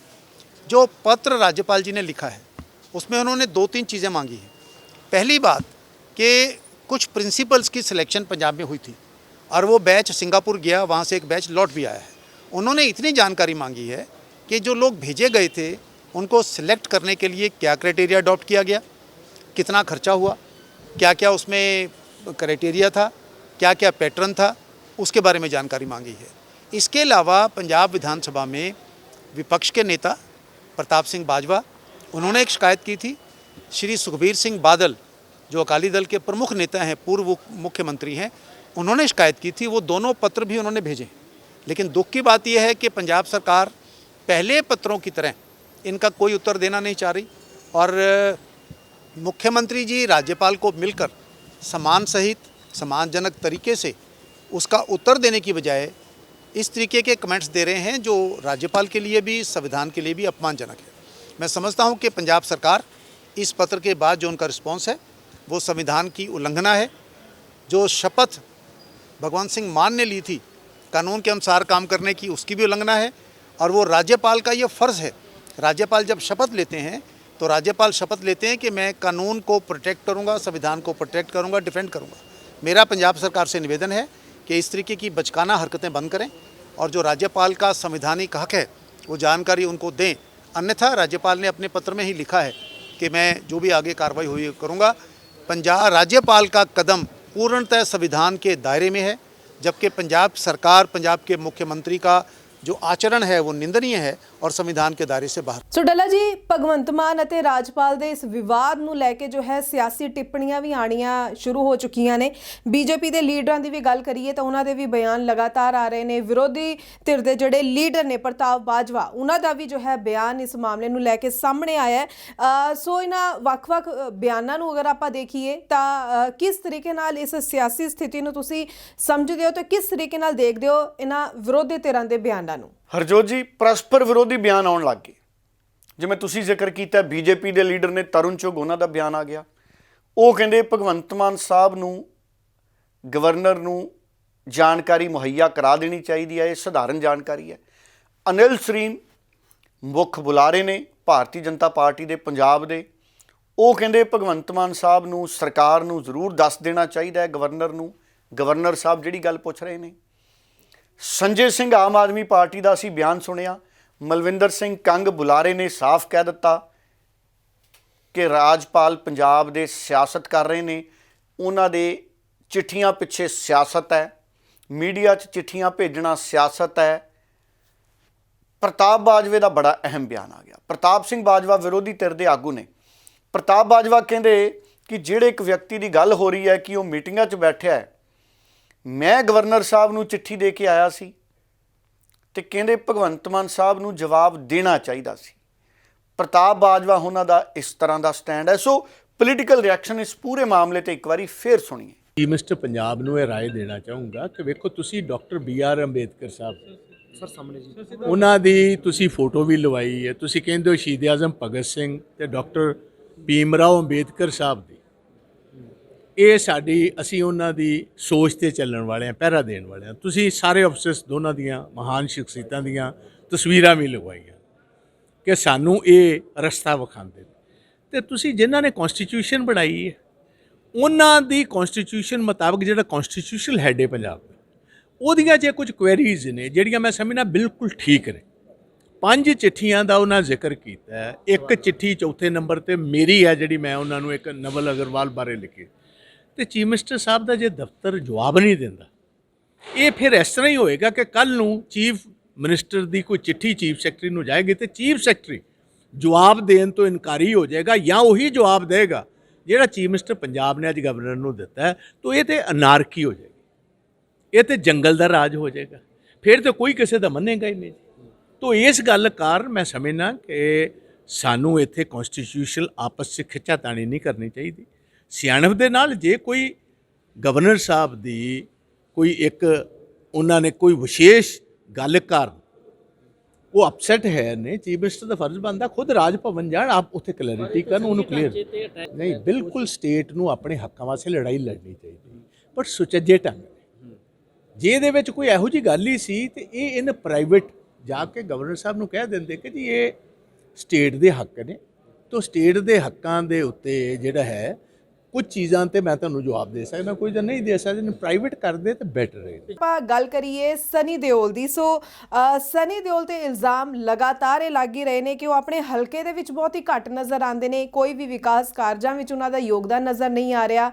जो पत्र राज्यपाल जी ने लिखा है उसमें उन्होंने 2-3 चीज़ें मांगी हैं। पहली बात कि कुछ प्रिंसिपल्स की सिलेक्शन पंजाब में हुई थी और वो बैच सिंगापुर गया, वहाँ से एक बैच लौट भी आया है। उन्होंने इतनी जानकारी मांगी है कि जो लोग भेजे गए थे उनको सिलेक्ट करने के लिए क्या क्राइटेरिया अडॉप्ट किया गया, कितना खर्चा हुआ, क्या क्या उसमें क्राइटेरिया था, क्या क्या पैटर्न था, उसके बारे में जानकारी मांगी है। इसके अलावा पंजाब विधानसभा में विपक्ष के नेता प्रताप सिंह बाजवा, उन्होंने एक शिकायत की थी। श्री सुखबीर सिंह बादल जो अकाली दल के प्रमुख नेता हैं, पूर्व मुख्यमंत्री हैं, उन्होंने शिकायत की थी। वो दोनों पत्र भी उन्होंने भेजे। लेकिन दुख की बात यह है कि पंजाब सरकार पहले पत्रों की तरह इनका कोई उत्तर देना नहीं चाह रही, और मुख्यमंत्री जी राज्यपाल को मिलकर सम्मान सहित सम्मानजनक तरीके से उसका उत्तर देने की बजाय इस तरीके के कमेंट्स दे रहे हैं जो राज्यपाल के लिए भी, संविधान के लिए भी अपमानजनक है। मैं समझता हूं कि पंजाब सरकार इस पत्र के बाद जो उनका रिस्पॉन्स है वो संविधान की उल्लंघना है। जो शपथ भगवंत सिंह मान ने ली थी कानून के अनुसार काम करने की, उसकी भी उल्लंघना है। और वो राज्यपाल का ये फ़र्ज़ है, राज्यपाल जब शपथ लेते हैं तो राज्यपाल शपथ लेते हैं कि मैं कानून को प्रोटेक्ट करूँगा, संविधान को प्रोटेक्ट करूँगा, डिफेंड करूँगा। मेरा पंजाब सरकार से निवेदन है कि इस तरीके की बचकाना हरकतें बंद करें और जो राज्यपाल का संवैधानिक हक है वो जानकारी उनको दें। अन्यथा राज्यपाल ने अपने पत्र में ही लिखा है कि मैं जो भी आगे कार्रवाई हुई करूँगा। पंजाब राज्यपाल का कदम पूर्णतः संविधान के दायरे में है, जबकि पंजाब सरकार, पंजाब के मुख्यमंत्री का जो आचरण है वो निंदनीय है और संविधान के दायरे से बाहर। ਸੋ ਡੱਲਾ ਜੀ, ਭਗਵੰਤ ਮਾਨ ਅਤੇ ਰਾਜਪਾਲ ਦੇ ਇਸ ਵਿਵਾਦ ਨੂੰ ਲੈ ਕੇ ਜੋ ਹੈ ਸਿਆਸੀ ਟਿੱਪਣੀਆਂ ਵੀ ਆਣੀਆਂ ਸ਼ੁਰੂ ਹੋ ਚੁੱਕੀਆਂ ਨੇ। ਬੀਜੇਪੀ ਦੇ ਲੀਡਰਾਂ ਦੀ ਵੀ ਗੱਲ ਕਰੀਏ ਤਾਂ ਉਹਨਾਂ ਦੇ ਵੀ ਬਿਆਨ ਲਗਾਤਾਰ ਆ ਰਹੇ ਨੇ। ਵਿਰੋਧੀ ਧਿਰ ਦੇ ਜਿਹੜੇ ਲੀਡਰ ਨੇ ਪ੍ਰਤਾਪ ਬਾਜਵਾ, ਉਹਨਾਂ ਦਾ ਵੀ ਜੋ ਹੈ ਬਿਆਨ ਇਸ ਮਾਮਲੇ ਨੂੰ ਲੈ ਕੇ ਸਾਹਮਣੇ ਆਇਆ ਹੈ। ਸੋ ਇਹਨਾਂ ਵੱਖ-ਵੱਖ ਬਿਆਨਾਂ ਨੂੰ ਅਗਰ ਆਪਾਂ ਦੇਖੀਏ ਤਾਂ ਕਿਸ ਤਰੀਕੇ ਨਾਲ ਇਸ ਸਿਆਸੀ ਸਥਿਤੀ ਨੂੰ ਤੁਸੀਂ ਸਮਝਦੇ ਹੋ ਤੇ ਕਿਸ ਤਰੀਕੇ ਨਾਲ ਦੇਖਦੇ ਹੋ ਇਹਨਾਂ ਵਿਰੋਧੀ ਧਿਰਾਂ ਦੇ ਬਿਆਨਾਂ? ਹਰਜੋਤ ਜੀ, ਪਰਸਪਰ ਵਿਰੋਧੀ ਬਿਆਨ ਆਉਣ ਲੱਗ ਗਏ। ਜਿਵੇਂ ਤੁਸੀਂ ਜ਼ਿਕਰ ਕੀਤਾ, ਬੀਜੇਪੀ ਦੇ ਲੀਡਰ ਨੇ ਤਰੁਣ ਚੁੱਗ, ਉਹਨਾਂ ਦਾ ਬਿਆਨ ਆ ਗਿਆ। ਉਹ ਕਹਿੰਦੇ ਭਗਵੰਤ ਮਾਨ ਸਾਹਿਬ ਨੂੰ, ਗਵਰਨਰ ਨੂੰ ਜਾਣਕਾਰੀ ਮੁਹੱਈਆ ਕਰਾ ਦੇਣੀ ਚਾਹੀਦੀ ਹੈ, ਇਹ ਸਧਾਰਨ ਜਾਣਕਾਰੀ ਹੈ। ਅਨਿਲ ਸਰੀਨ ਮੁੱਖ ਬੁਲਾਰੇ ਨੇ ਭਾਰਤੀ ਜਨਤਾ ਪਾਰਟੀ ਦੇ ਪੰਜਾਬ ਦੇ, ਉਹ ਕਹਿੰਦੇ ਭਗਵੰਤ ਮਾਨ ਸਾਹਿਬ ਨੂੰ, ਸਰਕਾਰ ਨੂੰ ਜ਼ਰੂਰ ਦੱਸ ਦੇਣਾ ਚਾਹੀਦਾ ਹੈ ਗਵਰਨਰ ਨੂੰ। ਗਵਰਨਰ ਸਾਹਿਬ ਜਿਹੜੀ ਗੱਲ ਪੁੱਛ ਰਹੇ ਨੇ। ਸੰਜੇ ਸਿੰਘ ਆਮ ਆਦਮੀ ਪਾਰਟੀ ਦਾ ਅਸੀਂ ਬਿਆਨ ਸੁਣਿਆ। ਮਲਵਿੰਦਰ ਸਿੰਘ ਕੰਗ ਬੁਲਾਰੇ ਨੇ ਸਾਫ਼ ਕਹਿ ਦਿੱਤਾ ਕਿ ਰਾਜਪਾਲ ਪੰਜਾਬ ਦੇ ਸਿਆਸਤ ਕਰ ਰਹੇ ਨੇ, ਉਹਨਾਂ ਦੇ ਚਿੱਠੀਆਂ ਪਿੱਛੇ ਸਿਆਸਤ ਹੈ, ਮੀਡੀਆ 'ਚ ਚਿੱਠੀਆਂ ਭੇਜਣਾ ਸਿਆਸਤ ਹੈ। ਪ੍ਰਤਾਪ ਬਾਜਵੇ ਦਾ ਬੜਾ ਅਹਿਮ ਬਿਆਨ ਆ ਗਿਆ। ਪ੍ਰਤਾਪ ਸਿੰਘ ਬਾਜਵਾ ਵਿਰੋਧੀ ਧਿਰ ਦੇ ਆਗੂ ਨੇ। ਪ੍ਰਤਾਪ ਬਾਜਵਾ ਕਹਿੰਦੇ ਕਿ ਜਿਹੜੇ ਇੱਕ ਵਿਅਕਤੀ ਦੀ ਗੱਲ ਹੋ ਰਹੀ ਹੈ ਕਿ ਉਹ ਮੀਟਿੰਗਾਂ 'ਚ ਬੈਠਿਆ ਹੈ, ਮੈਂ ਗਵਰਨਰ ਸਾਹਿਬ ਨੂੰ ਚਿੱਠੀ ਦੇ ਕੇ ਆਇਆ ਸੀ ਤੇ ਕਹਿੰਦੇ ਭਗਵੰਤ ਮਾਨ ਸਾਹਿਬ ਨੂੰ ਜਵਾਬ ਦੇਣਾ ਚਾਹੀਦਾ ਸੀ। ਪ੍ਰਤਾਪ ਬਾਜਵਾ ਉਹਨਾਂ ਦਾ ਇਸ ਤਰ੍ਹਾਂ ਦਾ ਸਟੈਂਡ ਹੈ। ਸੋ ਪੋਲੀਟੀਕਲ ਰਿਐਕਸ਼ਨ ਇਸ ਪੂਰੇ ਮਾਮਲੇ ਤੇ ਇੱਕ ਵਾਰੀ ਫੇਰ ਸੁਣੀਏ। ਮਿਸਟਰ ਪੰਜਾਬ ਨੂੰ ਇਹ ਰਾਏ ਦੇਣਾ ਚਾਹੂੰਗਾ ਕਿ ਵੇਖੋ, ਤੁਸੀਂ ਡਾਕਟਰ BR ਅੰਬੇਦਕਰ ਸਾਹਿਬ ਸਰ ਸਾਹਮਣੇ ਜੀ, ਉਹਨਾਂ ਦੀ ਤੁਸੀਂ ਫੋਟੋ ਵੀ ਲਵਾਈ ਹੈ। ਤੁਸੀਂ ਕਹਿੰਦੇ ਹੋ ਸ਼ਹੀਦ ਆਜ਼ਮ ਭਗਤ ਸਿੰਘ ਤੇ ਡਾਕਟਰ ਭੀਮ ਰਾਓ ਅੰਬੇਦਕਰ ਸਾਹਿਬ ਦੀ ਇਹ ਸਾਡੀ ਅਸੀਂ ਉਹਨਾਂ ਦੀ ਸੋਚ ਤੇ ਚੱਲਣ ਵਾਲੇ ਹਾਂ, ਪਹਿਰਾ ਦੇਣ ਵਾਲੇ ਹਾਂ। ਤੁਸੀਂ ਸਾਰੇ ਅਫਸਰਸ ਦੋਨਾਂ ਦੀਆਂ ਮਹਾਨ ਸ਼ਖਸੀਅਤਾਂ ਦੀਆਂ ਤਸਵੀਰਾਂ ਵੀ ਲਗਵਾਈਆਂ ਕਿ ਸਾਨੂੰ ਇਹ ਰਸਤਾ ਵਿਖਾਉਂਦੇ ਨੇ। ਤੇ ਤੁਸੀਂ ਜਿਨ੍ਹਾਂ ਨੇ ਕਨਸਟੀਟਿਊਸ਼ਨ ਬਣਾਈ ਹੈ ਉਹਨਾਂ ਦੀ ਕਨਸਟੀਟਿਊਸ਼ਨ ਮੁਤਾਬਕ ਜਿਹੜਾ ਕਨਸਟੀਟਿਊਸ਼ਨਲ ਹੈਡ ਹੈ ਪੰਜਾਬ ਦਾ, ਉਹਦੀਆਂ ਜੇ ਕੁਝ ਕੁਐਰੀਜ਼ ਨੇ ਜਿਹੜੀਆਂ ਮੈਂ ਸਮਝਣਾ ਬਿਲਕੁਲ ਠੀਕ ਨੇ। 5 ਚਿੱਠੀਆਂ ਦਾ ਉਹਨਾਂ ਜ਼ਿਕਰ ਕੀਤਾ ਹੈ। ਇੱਕ ਚਿੱਠੀ ਚੌਥੇ ਨੰਬਰ ਤੇ ਮੇਰੀ ਹੈ ਜਿਹੜੀ ਮੈਂ ਉਹਨਾਂ ਨੂੰ ਇੱਕ ਨਵਲ ਅਗਰਵਾਲ ਬਾਰੇ ਲਿਖੀ। ਤੇ ਚੀਫ ਮਿਨਿਸਟਰ ਸਾਹਿਬ ਦਾ ਜੇ ਦਫ਼ਤਰ ਜਵਾਬ ਨਹੀਂ ਦਿੰਦਾ, ਇਹ ਫਿਰ ਇਸ ਤਰ੍ਹਾਂ ਹੀ ਹੋਏਗਾ ਕਿ ਕੱਲ ਨੂੰ ਚੀਫ ਮਿਨਿਸਟਰ ਦੀ ਕੋਈ ਚਿੱਠੀ ਚੀਫ ਸੈਕਟਰੀ ਨੂੰ ਜਾਏਗੀ ਤੇ ਚੀਫ ਸੈਕਟਰੀ ਜਵਾਬ ਦੇਣ ਤੋਂ ਇਨਕਾਰੀ ਹੋ ਜਾਏਗਾ ਜਾਂ ਉਹੀ ਜਵਾਬ ਦੇਗਾ ਜਿਹੜਾ ਚੀਫ ਮਿਨਿਸਟਰ ਪੰਜਾਬ ਨੇ ਅੱਜ ਗਵਰਨਰ ਨੂੰ ਦਿੱਤਾ ਹੈ। ਤਾਂ ਇਹ ਤੇ ਅਨਾਰਕੀ ਹੋ ਜਾਏਗੀ, ਇਹ ਤੇ ਜੰਗਲ ਦਾ ਰਾਜ ਹੋ ਜਾਏਗਾ, ਫਿਰ ਤਾਂ ਕੋਈ ਕਿਸੇ ਦਾ ਮੰਨੇਗਾ ਹੀ ਨਹੀਂ। ਤੋ ਇਸ ਗੱਲ ਕਾਰਨ ਮੈਂ ਸਮਝਣਾ ਕਿ ਸਾਨੂੰ ਇੱਥੇ ਕਨਸਟੀਟਿਊਸ਼ਨਲ ਆਪਸ 'ਚ ਖਿੱਚਾਤਾਣੀ ਨਹੀਂ ਕਰਨੀ ਚਾਹੀਦੀ। ਸਿਆਣਪ ਦੇ ਨਾਲ ਜੇ ਕੋਈ ਗਵਰਨਰ ਸਾਹਿਬ ਦੀ ਕੋਈ ਇੱਕ ਉਹਨਾਂ ਨੇ ਕੋਈ ਵਿਸ਼ੇਸ਼ ਗੱਲ ਕਾਰਨ ਉਹ ਅਪਸੈਟ ਹੈ ਨੇ, ਚੀਫ ਮਿਨਿਸਟਰ ਦਾ ਫਰਜ਼ ਬਣਦਾ ਖੁਦ ਰਾਜ ਭਵਨ ਜਾਣ, ਆਪ ਉੱਥੇ ਕਲੈਰਿਟੀ ਕਰਨ, ਉਹਨੂੰ ਕਲੀਅਰ ਨਹੀਂ। ਬਿਲਕੁਲ ਸਟੇਟ ਨੂੰ ਆਪਣੇ ਹੱਕਾਂ ਵਾਸਤੇ ਲੜਾਈ ਲੜਨੀ ਚਾਹੀਦੀ, ਪਰ ਸੁਚੱਜੇ ਢੰਗ ਨਾਲ। ਜੇ ਇਹਦੇ ਵਿੱਚ ਕੋਈ ਇਹੋ ਜਿਹੀ ਗੱਲ ਹੀ ਸੀ ਤੇ ਇਹ ਇਨ ਪ੍ਰਾਈਵੇਟ ਜਾ ਕੇ ਗਵਰਨਰ ਸਾਹਿਬ ਨੂੰ ਕਹਿ ਦਿੰਦੇ ਕਿ ਜੀ ਇਹ ਸਟੇਟ ਦੇ ਹੱਕ ਨੇ, ਤਾਂ ਸਟੇਟ ਦੇ ਹੱਕਾਂ ਦੇ ਉੱਤੇ ਜਿਹੜਾ ਹੈ ਕੁਝ ਚੀਜ਼ਾਂ ਤੇ ਮੈਂ ਤੁਹਾਨੂੰ ਜਵਾਬ ਦੇ ਸਕਦਾ, ਕੋਈ ਤਾਂ ਨਹੀਂ ਦੇ ਸਕਦਾ। ਪ੍ਰਾਈਵੇਟ ਕਰਦੇ ਤਾਂ ਬੈਟਰ ਹੈ। ਆਪਾਂ ਗੱਲ ਕਰੀਏ ਸਨੀ ਦਿਓਲ ਦੀ। ਸੋ ਸਨੀ ਦਿਓਲ ਤੇ ਇਲਜ਼ਾਮ ਲਗਾਤਾਰ ਇਹ ਲੱਗ ਹੀ ਰਹੇ ਨੇ ਕਿ ਉਹ ਆਪਣੇ ਹਲਕੇ ਦੇ ਵਿੱਚ ਬਹੁਤ ਹੀ ਘੱਟ ਨਜ਼ਰ ਆਉਂਦੇ ਨੇ, ਕੋਈ ਵੀ ਵਿਕਾਸ ਕਾਰਜਾਂ ਵਿੱਚ ਉਹਨਾਂ ਦਾ ਯੋਗਦਾਨ ਨਜ਼ਰ ਨਹੀਂ ਆ ਰਿਹਾ।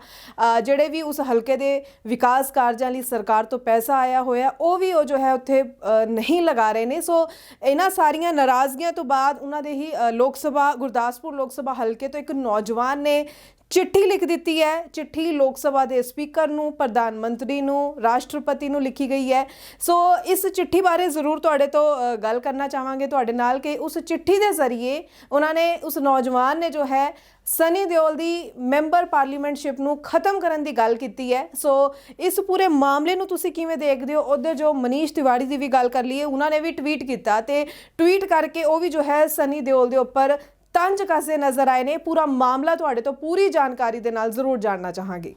ਜਿਹੜੇ ਵੀ ਉਸ ਹਲਕੇ ਦੇ ਵਿਕਾਸ ਕਾਰਜਾਂ ਲਈ ਸਰਕਾਰ ਤੋਂ ਪੈਸਾ ਆਇਆ ਹੋਇਆ ਉਹ ਵੀ ਉਹ ਜੋ ਹੈ ਉੱਥੇ ਨਹੀਂ ਲਗਾ ਰਹੇ ਨੇ। ਸੋ ਇਹਨਾਂ ਸਾਰੀਆਂ ਨਾਰਾਜ਼ਗੀਆਂ ਤੋਂ ਬਾਅਦ ਉਹਨਾਂ ਦੇ ਹੀ ਲੋਕ ਸਭਾ ਗੁਰਦਾਸਪੁਰ ਲੋਕ ਸਭਾ ਹਲਕੇ ਤੋਂ ਇੱਕ ਨੌਜਵਾਨ ਨੇ ਚਿੱਠੀ ਲਿਖ ਦਿੱਤੀ ਹੈ। ਚਿੱਠੀ ਲੋਕ ਸਭਾ ਦੇ ਸਪੀਕਰ ਨੂੰ, ਪ੍ਰਧਾਨ ਮੰਤਰੀ ਨੂੰ, ਰਾਸ਼ਟਰਪਤੀ ਨੂੰ ਲਿਖੀ ਗਈ ਹੈ। ਸੋ ਇਸ ਚਿੱਠੀ ਬਾਰੇ ਜ਼ਰੂਰ ਤੁਹਾਡੇ ਤੋਂ ਗੱਲ ਕਰਨਾ ਚਾਹਾਂਗੇ ਤੁਹਾਡੇ ਨਾਲ ਕਿ ਉਸ ਚਿੱਠੀ ਦੇ ਜ਼ਰੀਏ ਉਹਨਾਂ ਨੇ, ਉਸ ਨੌਜਵਾਨ ਨੇ ਜੋ ਹੈ ਸਨੀ ਦਿਓਲ ਦੀ ਮੈਂਬਰ ਪਾਰਲੀਮੈਂਟਸ਼ਿਪ ਨੂੰ ਖਤਮ ਕਰਨ ਦੀ ਗੱਲ ਕੀਤੀ ਹੈ। ਸੋ ਇਸ ਪੂਰੇ ਮਾਮਲੇ ਨੂੰ ਤੁਸੀਂ ਕਿਵੇਂ ਦੇਖਦੇ ਹੋ? ਉੱਧਰ ਜੋ ਮਨੀਸ਼ ਤਿਵਾੜੀ ਦੀ ਵੀ ਗੱਲ ਕਰ ਲਈਏ, ਉਹਨਾਂ ਨੇ ਵੀ ਟਵੀਟ ਕੀਤਾ ਤੇ ਟਵੀਟ ਕਰਕੇ ਉਹ ਵੀ ਜੋ ਹੈ ਸਨੀ ਦਿਓਲ ਦੇ ਉੱਪਰ ਤੰਜ ਕੱਸਦੇ ਨਜ਼ਰ ਆਏ ਨੇ। ਪੂਰਾ ਮਾਮਲਾ ਤੁਹਾਡੇ ਤੋਂ ਪੂਰੀ ਜਾਣਕਾਰੀ ਦੇ ਨਾਲ ਜ਼ਰੂਰ ਜਾਣਨਾ ਚਾਹਾਂਗੇ।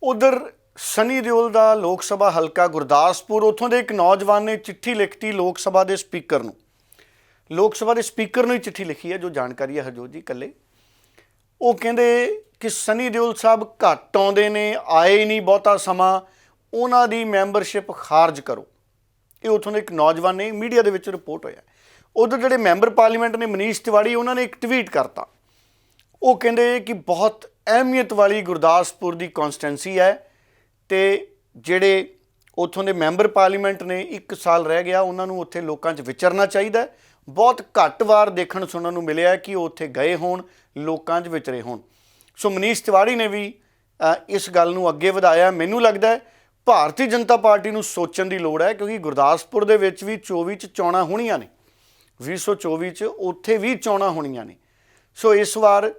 ਉਧਰ ਸਨੀ ਦਿਓਲ ਦਾ ਲੋਕ ਸਭਾ ਹਲਕਾ ਗੁਰਦਾਸਪੁਰ, ਉੱਥੋਂ ਦੇ ਇੱਕ ਨੌਜਵਾਨ ਨੇ ਚਿੱਠੀ ਲਿਖਤੀ ਲੋਕ ਸਭਾ ਦੇ ਸਪੀਕਰ ਨੂੰ। ਲੋਕ ਸਭਾ ਦੇ ਸਪੀਕਰ ਨੂੰ ਹੀ ਚਿੱਠੀ ਲਿਖੀ ਹੈ, ਜੋ ਜਾਣਕਾਰੀ ਹੈ ਹਰਜੋਤ ਜੀ ਇਕੱਲੇ। ਉਹ ਕਹਿੰਦੇ ਕਿ ਸਨੀ ਦਿਓਲ ਸਾਹਿਬ ਘੱਟ ਆਉਂਦੇ ਨੇ, ਆਏ ਨਹੀਂ ਬਹੁਤਾ ਸਮਾਂ, ਉਹਨਾਂ ਦੀ ਮੈਂਬਰਸ਼ਿਪ ਖਾਰਜ ਕਰੋ। ਇਹ ਉੱਥੋਂ ਦੇ ਇੱਕ ਨੌਜਵਾਨ ਨੇ, ਮੀਡੀਆ ਦੇ ਵਿੱਚ ਰਿਪੋਰਟ ਹੋਇਆ। ਉਧਰ ਜਿਹੜੇ ਮੈਂਬਰ ਪਾਰਲੀਮੈਂਟ ਨੇ ਮਨੀਸ਼ ਤਿਵਾੜੀ, ਉਹਨਾਂ ਨੇ ਇੱਕ ਟਵੀਟ ਕਰਤਾ। ਉਹ ਕਹਿੰਦੇ ਕਿ ਬਹੁਤ ਅਹਿਮੀਅਤ ਵਾਲੀ ਗੁਰਦਾਸਪੁਰ ਦੀ ਕੌਂਸਟੈਂਸੀ ਹੈ ਤੇ ਜਿਹੜੇ ਉੱਥੋਂ ਦੇ ਮੈਂਬਰ ਪਾਰਲੀਮੈਂਟ ਨੇ 1 ਸਾਲ ਰਹਿ ਗਿਆ, ਉਹਨਾਂ ਨੂੰ ਉੱਥੇ ਲੋਕਾਂ 'ਚ ਵਿਚਰਨਾ ਚਾਹੀਦਾ। ਬਹੁਤ ਘੱਟ ਵਾਰ ਦੇਖਣ ਸੁਣਨ ਨੂੰ ਮਿਲਿਆ ਕਿ ਉਹ ਉੱਥੇ ਗਏ ਹੋਣ, ਲੋਕਾਂ 'ਚ ਵਿਚਰੇ ਹੋਣ। ਸੋ ਮਨੀਸ਼ ਤਿਵਾੜੀ ਨੇ ਵੀ ਇਸ ਗੱਲ ਨੂੰ ਅੱਗੇ ਵਧਾਇਆ। ਮੈਨੂੰ ਲੱਗਦਾ ਹੈ ਭਾਰਤੀ ਜਨਤਾ ਪਾਰਟੀ ਨੂੰ ਸੋਚਣ ਦੀ ਲੋੜ ਹੈ, ਕਿਉਂਕਿ ਗੁਰਦਾਸਪੁਰ ਦੇ ਵਿੱਚ ਵੀ 24 'ਚ ਚੋਣਾਂ ਹੋਣੀਆਂ ਨੇ, 2024 'ਚ ਉੱਥੇ ਵੀ ਚੋਣਾਂ ਹੋਣੀਆਂ ਨੇ। ਸੋ ਇਸ ਵਾਰ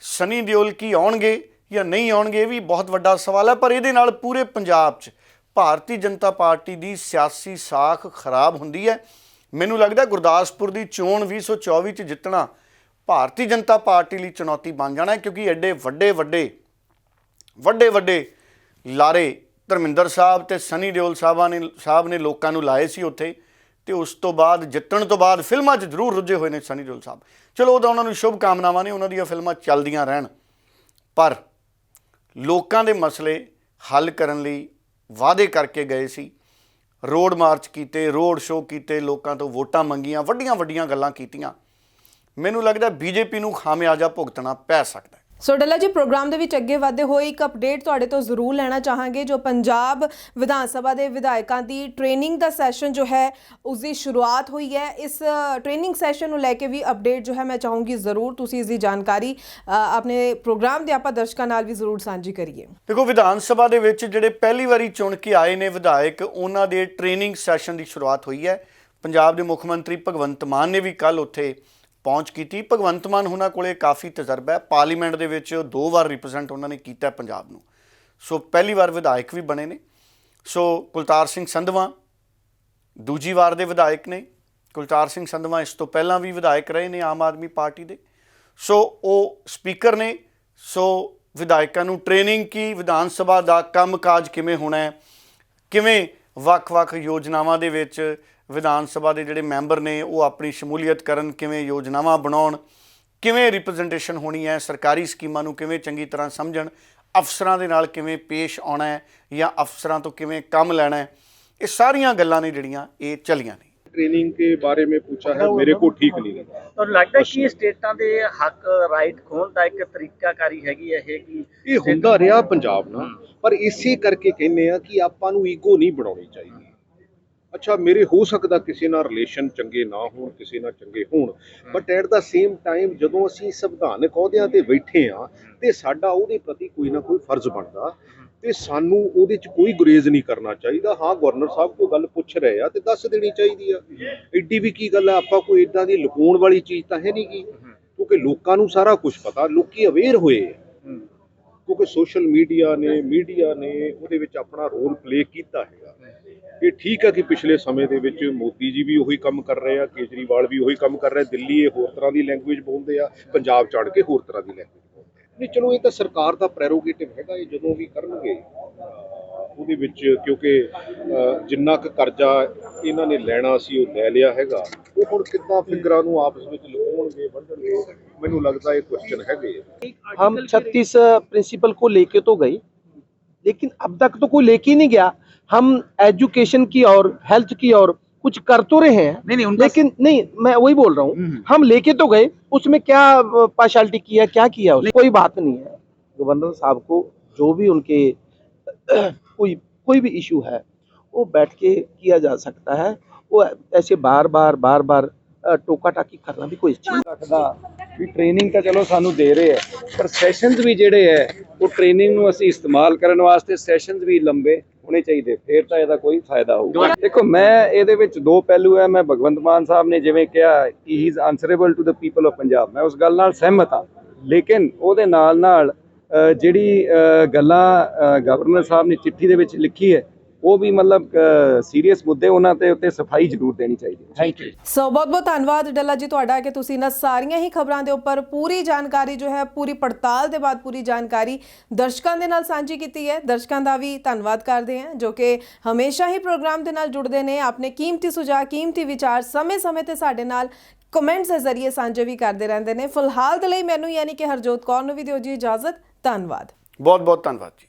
ਸਨੀ ਦਿਓਲ ਕੀ ਆਉਣਗੇ ਜਾਂ ਨਹੀਂ ਆਉਣਗੇ, ਇਹ ਵੀ ਬਹੁਤ ਵੱਡਾ ਸਵਾਲ ਹੈ। ਪਰ ਇਹਦੇ ਨਾਲ ਪੂਰੇ ਪੰਜਾਬ 'ਚ ਭਾਰਤੀ ਜਨਤਾ ਪਾਰਟੀ ਦੀ ਸਿਆਸੀ ਸਾਖ ਖਰਾਬ ਹੁੰਦੀ ਹੈ। ਮੈਨੂੰ ਲੱਗਦਾ ਗੁਰਦਾਸਪੁਰ ਦੀ ਚੋਣ 2024 'ਚ ਜਿੱਤਣਾ ਭਾਰਤੀ ਜਨਤਾ ਪਾਰਟੀ ਲਈ ਚੁਣੌਤੀ ਬਣ ਜਾਣਾ, ਕਿਉਂਕਿ ਐਡੇ ਵੱਡੇ ਲਾਰੇ ਧਰਮਿੰਦਰ ਸਾਹਿਬ ਤੇ ਸਨੀ ਦਿਓਲ ਸਾਹਿਬ ਨੇ ਲੋਕਾਂ ਨੂੰ ਲਾਏ ਸੀ ਉੱਥੇ। ਤੇ ਉਸ ਤੋਂ ਬਾਅਦ ਜਿੱਤਣ ਤੋਂ ਬਾਅਦ ਫਿਲਮਾਂ 'ਚ ਜ਼ਰੂਰ ਰੁੱਝੇ ਹੋਏ ਨੇ ਸਨੀ ਦਿਓਲ ਸਾਹਿਬ। ਚਲੋ ਉਹਦਾ ਉਹਨਾਂ ਨੂੰ ਸ਼ੁਭ ਕਾਮਨਾਵਾਂ ਨੇ, ਉਹਨਾਂ ਦੀਆਂ ਫਿਲਮਾਂ ਚੱਲਦੀਆਂ ਰਹਿਣ। ਪਰ ਲੋਕਾਂ ਦੇ ਮਸਲੇ ਹੱਲ ਕਰਨ ਲਈ ਵਾਅਦੇ ਕਰਕੇ ਗਏ ਸੀ, ਰੋਡ ਮਾਰਚ ਕੀਤੇ, ਰੋਡ ਸ਼ੋਅ ਕੀਤੇ, ਲੋਕਾਂ ਤੋਂ ਵੋਟਾਂ ਮੰਗੀਆਂ, ਵੱਡੀਆਂ ਗੱਲਾਂ ਕੀਤੀਆਂ। ਮੈਨੂੰ ਲੱਗਦਾ ਬੀਜੇਪੀ ਨੂੰ ਖਾਮਿਆਜ਼ਾ ਭੁਗਤਣਾ ਪੈ ਸਕਦਾ ਹੈ। ਸੋ ਡੱਲਾ ਜੀ, ਪ੍ਰੋਗਰਾਮ ਦੇ ਵਿੱਚ ਅੱਗੇ ਵਧਦੇ ਹੋਏ ਇੱਕ ਅਪਡੇਟ ਤੁਹਾਡੇ ਤੋਂ ਜ਼ਰੂਰ ਲੈਣਾ ਚਾਹਾਂਗੇ। ਜੋ ਪੰਜਾਬ ਵਿਧਾਨ ਸਭਾ ਦੇ ਵਿਧਾਇਕਾਂ ਦੀ ਟ੍ਰੇਨਿੰਗ ਦਾ ਸੈਸ਼ਨ ਜੋ ਹੈ ਉਸ ਦੀ ਸ਼ੁਰੂਆਤ ਹੋਈ ਹੈ। ਇਸ ਟ੍ਰੇਨਿੰਗ ਸੈਸ਼ਨ ਨੂੰ ਲੈ ਕੇ ਵੀ ਅਪਡੇਟ ਜੋ ਹੈ ਮੈਂ ਚਾਹੂੰਗੀ ਜ਼ਰੂਰ ਤੁਸੀਂ ਇਸ ਦੀ ਜਾਣਕਾਰੀ ਆਪਣੇ ਪ੍ਰੋਗਰਾਮ ਦੇ ਆਪਾਂ ਦਰਸ਼ਕਾਂ ਨਾਲ ਵੀ ਜ਼ਰੂਰ ਸਾਂਝੀ ਕਰੀਏ। ਦੇਖੋ, ਵਿਧਾਨ ਸਭਾ ਦੇ ਵਿੱਚ ਜਿਹੜੇ ਪਹਿਲੀ ਵਾਰੀ ਚੁਣ ਕੇ ਆਏ ਨੇ ਵਿਧਾਇਕ, ਉਹਨਾਂ ਦੇ ਟ੍ਰੇਨਿੰਗ ਸੈਸ਼ਨ ਦੀ ਸ਼ੁਰੂਆਤ ਹੋਈ ਹੈ। ਪੰਜਾਬ ਦੇ ਮੁੱਖ ਮੰਤਰੀ ਭਗਵੰਤ ਮਾਨ ਨੇ ਵੀ ਕੱਲ੍ਹ ਉੱਥੇ ਪਹੁੰਚ ਕੀਤੀ। ਭਗਵੰਤ ਮਾਨ ਉਹਨਾਂ ਕੋਲੇ ਕਾਫੀ ਤਜਰਬਾ ਹੈ, ਪਾਰਲੀਮੈਂਟ ਦੇ ਵਿੱਚ 2 ਵਾਰ ਰਿਪਰੈਜ਼ੈਂਟ ਉਹਨਾਂ ਨੇ ਕੀਤਾ ਪੰਜਾਬ ਨੂੰ। ਸੋ ਪਹਿਲੀ ਵਾਰ ਵਿਧਾਇਕ ਵੀ ਬਣੇ ਨੇ। ਸੋ ਕੁਲਤਾਰ ਸਿੰਘ ਸੰਧਵਾਂ ਦੂਜੀ ਵਾਰ ਦੇ ਵਿਧਾਇਕ ਨੇ। ਕੁਲਤਾਰ ਸਿੰਘ ਸੰਧਵਾਂ ਇਸ ਤੋਂ ਪਹਿਲਾਂ ਵੀ ਵਿਧਾਇਕ ਰਹੇ ਨੇ ਆਮ ਆਦਮੀ ਪਾਰਟੀ ਦੇ। ਸੋ ਉਹ ਸਪੀਕਰ ਨੇ। ਸੋ ਵਿਧਾਇਕਾਂ ਨੂੰ ਟ੍ਰੇਨਿੰਗ ਕੀ ਵਿਧਾਨ ਸਭਾ ਦਾ ਕੰਮਕਾਜ ਕਿਵੇਂ ਹੋਣਾ ਹੈ, ਕਿਵੇਂ ਵੱਖ-ਵੱਖ ਯੋਜਨਾਵਾਂ ਦੇ ਵਿੱਚ ਵਿਧਾਨ ਸਭਾ ਦੇ ਜਿਹੜੇ ਮੈਂਬਰ ਨੇ ਉਹ ਆਪਣੀ ਸ਼ਮੂਲੀਅਤ ਕਰਨ, ਕਿਵੇਂ ਯੋਜਨਾਵਾਂ ਬਣਾਉਣ, ਕਿਵੇਂ ਰਿਪਰੈਜ਼ੈਂਟੇਸ਼ਨ ਹੋਣੀ ਹੈ, ਸਰਕਾਰੀ ਸਕੀਮਾਂ ਨੂੰ ਕਿਵੇਂ ਚੰਗੀ ਤਰ੍ਹਾਂ ਸਮਝਣ, ਅਫਸਰਾਂ ਦੇ ਨਾਲ ਕਿਵੇਂ ਪੇਸ਼ ਆਉਣਾ ਹੈ ਜਾਂ ਅਫਸਰਾਂ ਤੋਂ ਕਿਵੇਂ ਕੰਮ ਲੈਣਾ ਹੈ, ਇਹ ਸਾਰੀਆਂ ਗੱਲਾਂ ਨੇ ਜਿਹੜੀਆਂ ਇਹ ਚੱਲੀਆਂ ਨੇ। ट्रेनिंग के बारे में पूछा है, मेरे को ठीक नहीं लगा। और लगता है कि स्टेटां दे हक राइट खोण दा एक तरीकाकारी हैगी है कि ਇਹ ਹੁੰਦਾ ਰਿਹਾ ਪੰਜਾਬ ਨਾਲ, ਪਰ ਇਸੇ ਕਰਕੇ ਕਹਿੰਦੇ ਆ ਕਿ ਆਪਾਂ ਨੂੰ ਈਗੋ ਨਹੀਂ ਬਣਾਉਣੀ ਚਾਹੀਦੀ। ਅੱਛਾ, ਮੇਰੇ ਹੋ ਸਕਦਾ ਕਿਸੇ ਨਾਲ ਰਿਲੇਸ਼ਨ ਚੰਗੇ ਨਾ ਹੋਣ, ਕਿਸੇ ਨਾਲ ਚੰਗੇ ਹੋਣ, but at the same time ਜਦੋਂ ਅਸੀਂ ਸੰਵਿਧਾਨਕ ਅਹੁਦਿਆਂ ਤੇ ਬੈਠੇ ਆ ਤੇ ਸਾਡਾ ਉਹਦੇ ਪ੍ਰਤੀ ਕੋਈ ਨਾ ਕੋਈ ਫਰਜ਼ ਬਣਦਾ ਤੇ ਸਾਨੂੰ ਉਹਦੇ 'ਚ ਕੋਈ ਗੁਰੇਜ਼ ਨਹੀਂ ਕਰਨਾ ਚਾਹੀਦਾ। ਹਾਂ, ਗਵਰਨਰ ਸਾਹਿਬ ਕੋਈ ਗੱਲ ਪੁੱਛ ਰਹੇ ਆ ਤੇ ਦੱਸ ਦੇਣੀ ਚਾਹੀਦੀ ਆ। ਐਡੀ ਵੀ ਕੀ ਗੱਲ ਆ, ਆਪਾਂ ਕੋਈ ਇਦਾਂ ਦੀ ਲੁਕਾਉਣ ਵਾਲੀ ਚੀਜ਼ ਤਾਂ ਹੈ ਨਹੀਂ ਗੀ, ਕਿਉਂਕਿ ਲੋਕਾਂ ਨੂੰ ਸਾਰਾ ਕੁਝ ਪਤਾ, ਲੋਕੀ ਅਵੇਅਰ ਹੋਏ ਆ, ਕਿਉਂਕਿ ਸੋਸ਼ਲ ਮੀਡੀਆ ਨੇ ਉਹਦੇ ਵਿੱਚ ਆਪਣਾ ਰੋਲ ਪਲੇ ਕੀਤਾ ਹੈਗਾ। ਇਹ ਠੀਕ ਹੈ ਕਿ ਪਿਛਲੇ ਸਮੇਂ ਦੇ ਵਿੱਚ ਮੋਦੀ ਜੀ ਵੀ ਉਹੀ ਕੰਮ ਕਰ ਰਹੇ ਆ, ਕੇਜਰੀਵਾਲ ਵੀ ਉਹੀ ਕੰਮ ਕਰ ਰਿਹਾ, ਦਿੱਲੀ ਇਹ ਹੋਰ ਤਰ੍ਹਾਂ ਦੀ ਲੈਂਗੁਏਜ ਬੋਲਦੇ ਆ, ਪੰਜਾਬ ਚੜ੍ਹ ਕੇ ਹੋਰ ਤਰ੍ਹਾਂ ਦੀ ਲੈਂਗੁਏਜ ਬੋਲਦੇ ਆ। ਨਹੀਂ, ਚਲੋ ਇਹ ਤਾਂ ਸਰਕਾਰ ਦਾ ਪ੍ਰੈਰੋਗੇਟਿਵ ਹੈਗਾ, ਇਹ ਜਦੋਂ ਵੀ ਕਰਨਗੇ ਉਹਦੇ ਵਿੱਚ, ਕਿਉਂਕਿ ਜਿੰਨਾ ਕੁ ਕਰਜ਼ਾ ਇਹਨਾਂ ਨੇ ਲੈਣਾ ਸੀ ਉਹ ਲੈ ਲਿਆ ਹੈਗਾ, ਉਹ ਹੁਣ ਕਿੱਦਾਂ ਫਿਗਰਾਂ ਨੂੰ ਆਪਸ ਵਿੱਚ ਲਗਾਉਣਗੇ, ਵੰਡਣਗੇ, ਮੈਨੂੰ ਲੱਗਦਾ ਇਹ क्वेश्चन है। हम 36 प्रिंसिपल को लेके तो गए, लेकिन अब तक तो कोई लेके ही नहीं गया। हम एजुकेशन की और हेल्थ की और कुछ कर तो रहे हैं, लेकिन नहीं, मैं वही बोल रहा हूँ, हम लेके तो गए, उसमें क्या पार्शलिटी किया, क्या किया, कोई बात नहीं है। गवर्नर साहब को जो भी उनके कोई भी इशू है वो बैठ के किया जा सकता है। वो ऐसे बार बार टोका टाकी करना भी कोई अच्छी ਰੱਖਦਾ ਵੀ ਟ੍ਰੇਨਿੰਗ ਤਾਂ ਚਲੋ ਸਾਨੂੰ ਦੇ ਰਹੇ ਹੈ, ਪਰ ਸੈਸ਼ਨਸ ਵੀ ਜਿਹੜੇ ਹੈ ਉਹ ਟ੍ਰੇਨਿੰਗ ਨੂੰ ਅਸੀਂ ਇਸਤੇਮਾਲ ਕਰਨ ਵਾਸਤੇ ਸੈਸ਼ਨਸ ਵੀ ਲੰਬੇ ਹੋਣੇ ਚਾਹੀਦੇ, ਫਿਰ ਤਾਂ ਇਹਦਾ ਕੋਈ ਫਾਇਦਾ ਹੋਊਗਾ। ਦੇਖੋ, ਮੈਂ ਇਹਦੇ ਵਿੱਚ ਦੋ ਪਹਿਲੂ ਹੈ। ਮੈਂ ਭਗਵੰਤ ਮਾਨ ਸਾਹਿਬ ਨੇ ਜਿਵੇਂ ਕਿਹਾ ਕਿ he is answerable to the people of Punjab, ਮੈਂ ਉਸ ਗੱਲ ਨਾਲ ਸਹਿਮਤ ਹਾਂ, ਲੇਕਿਨ ਉਹਦੇ ਨਾਲ ਜਿਹੜੀ ਗੱਲਾਂ ਗਵਰਨਰ ਸਾਹਿਬ ਨੇ ਚਿੱਠੀ ਦੇ ਵਿੱਚ ਲਿਖੀ ਹੈ ਉਹ ਵੀ ਮਤਲਬ ਸੀਰੀਅਸ ਮੁੱਦੇ, ਉਹਨਾਂ ਤੇ ਉੱਤੇ ਸਫਾਈ ਜ਼ਰੂਰ ਦੇਣੀ ਚਾਹੀਦੀ ਹੈ। Thank you. ਸੋ ਬਹੁਤ ਬਹੁਤ ਧੰਨਵਾਦ ਡੱਲਾ ਜੀ ਤੁਹਾਡਾ ਕਿ ਤੁਸੀਂ ਇਹਨਾਂ ਸਾਰੀਆਂ ਹੀ ਖਬਰਾਂ ਦੇ ਉੱਪਰ ਪੂਰੀ ਜਾਣਕਾਰੀ ਜੋ ਹੈ, ਪੂਰੀ ਪੜਤਾਲ ਦੇ ਬਾਅਦ ਪੂਰੀ ਜਾਣਕਾਰੀ ਦਰਸ਼ਕਾਂ ਦੇ ਨਾਲ ਸਾਂਝੀ ਕੀਤੀ ਹੈ। ਦਰਸ਼ਕਾਂ ਦਾ ਵੀ ਧੰਨਵਾਦ ਕਰਦੇ ਹਾਂ ਜੋ ਕਿ ਹਮੇਸ਼ਾ ਹੀ ਪ੍ਰੋਗਰਾਮ ਦੇ ਨਾਲ ਜੁੜਦੇ ਨੇ, ਆਪਣੇ ਕੀਮਤੀ ਸੁਝਾਅ, ਕੀਮਤੀ ਵਿਚਾਰ ਸਮੇਂ-ਸਮੇਂ ਤੇ ਸਾਡੇ ਨਾਲ ਕਮੈਂਟਸ ਦੇ ਜ਼ਰੀਏ ਸਾਂਝੇ ਵੀ ਕਰਦੇ ਰਹਿੰਦੇ ਨੇ। ਫਿਲਹਾਲ ਦੇ ਲਈ ਮੈਨੂੰ ਯਾਨੀ ਕਿ ਹਰਜੋਤ ਕੌਰ ਨੂੰ ਵੀ ਦਿਓ ਜੀ ਇਜਾਜ਼ਤ। ਧੰਨਵਾਦ, ਬਹੁਤ ਬਹੁਤ ਧੰਨਵਾਦ ਜੀ।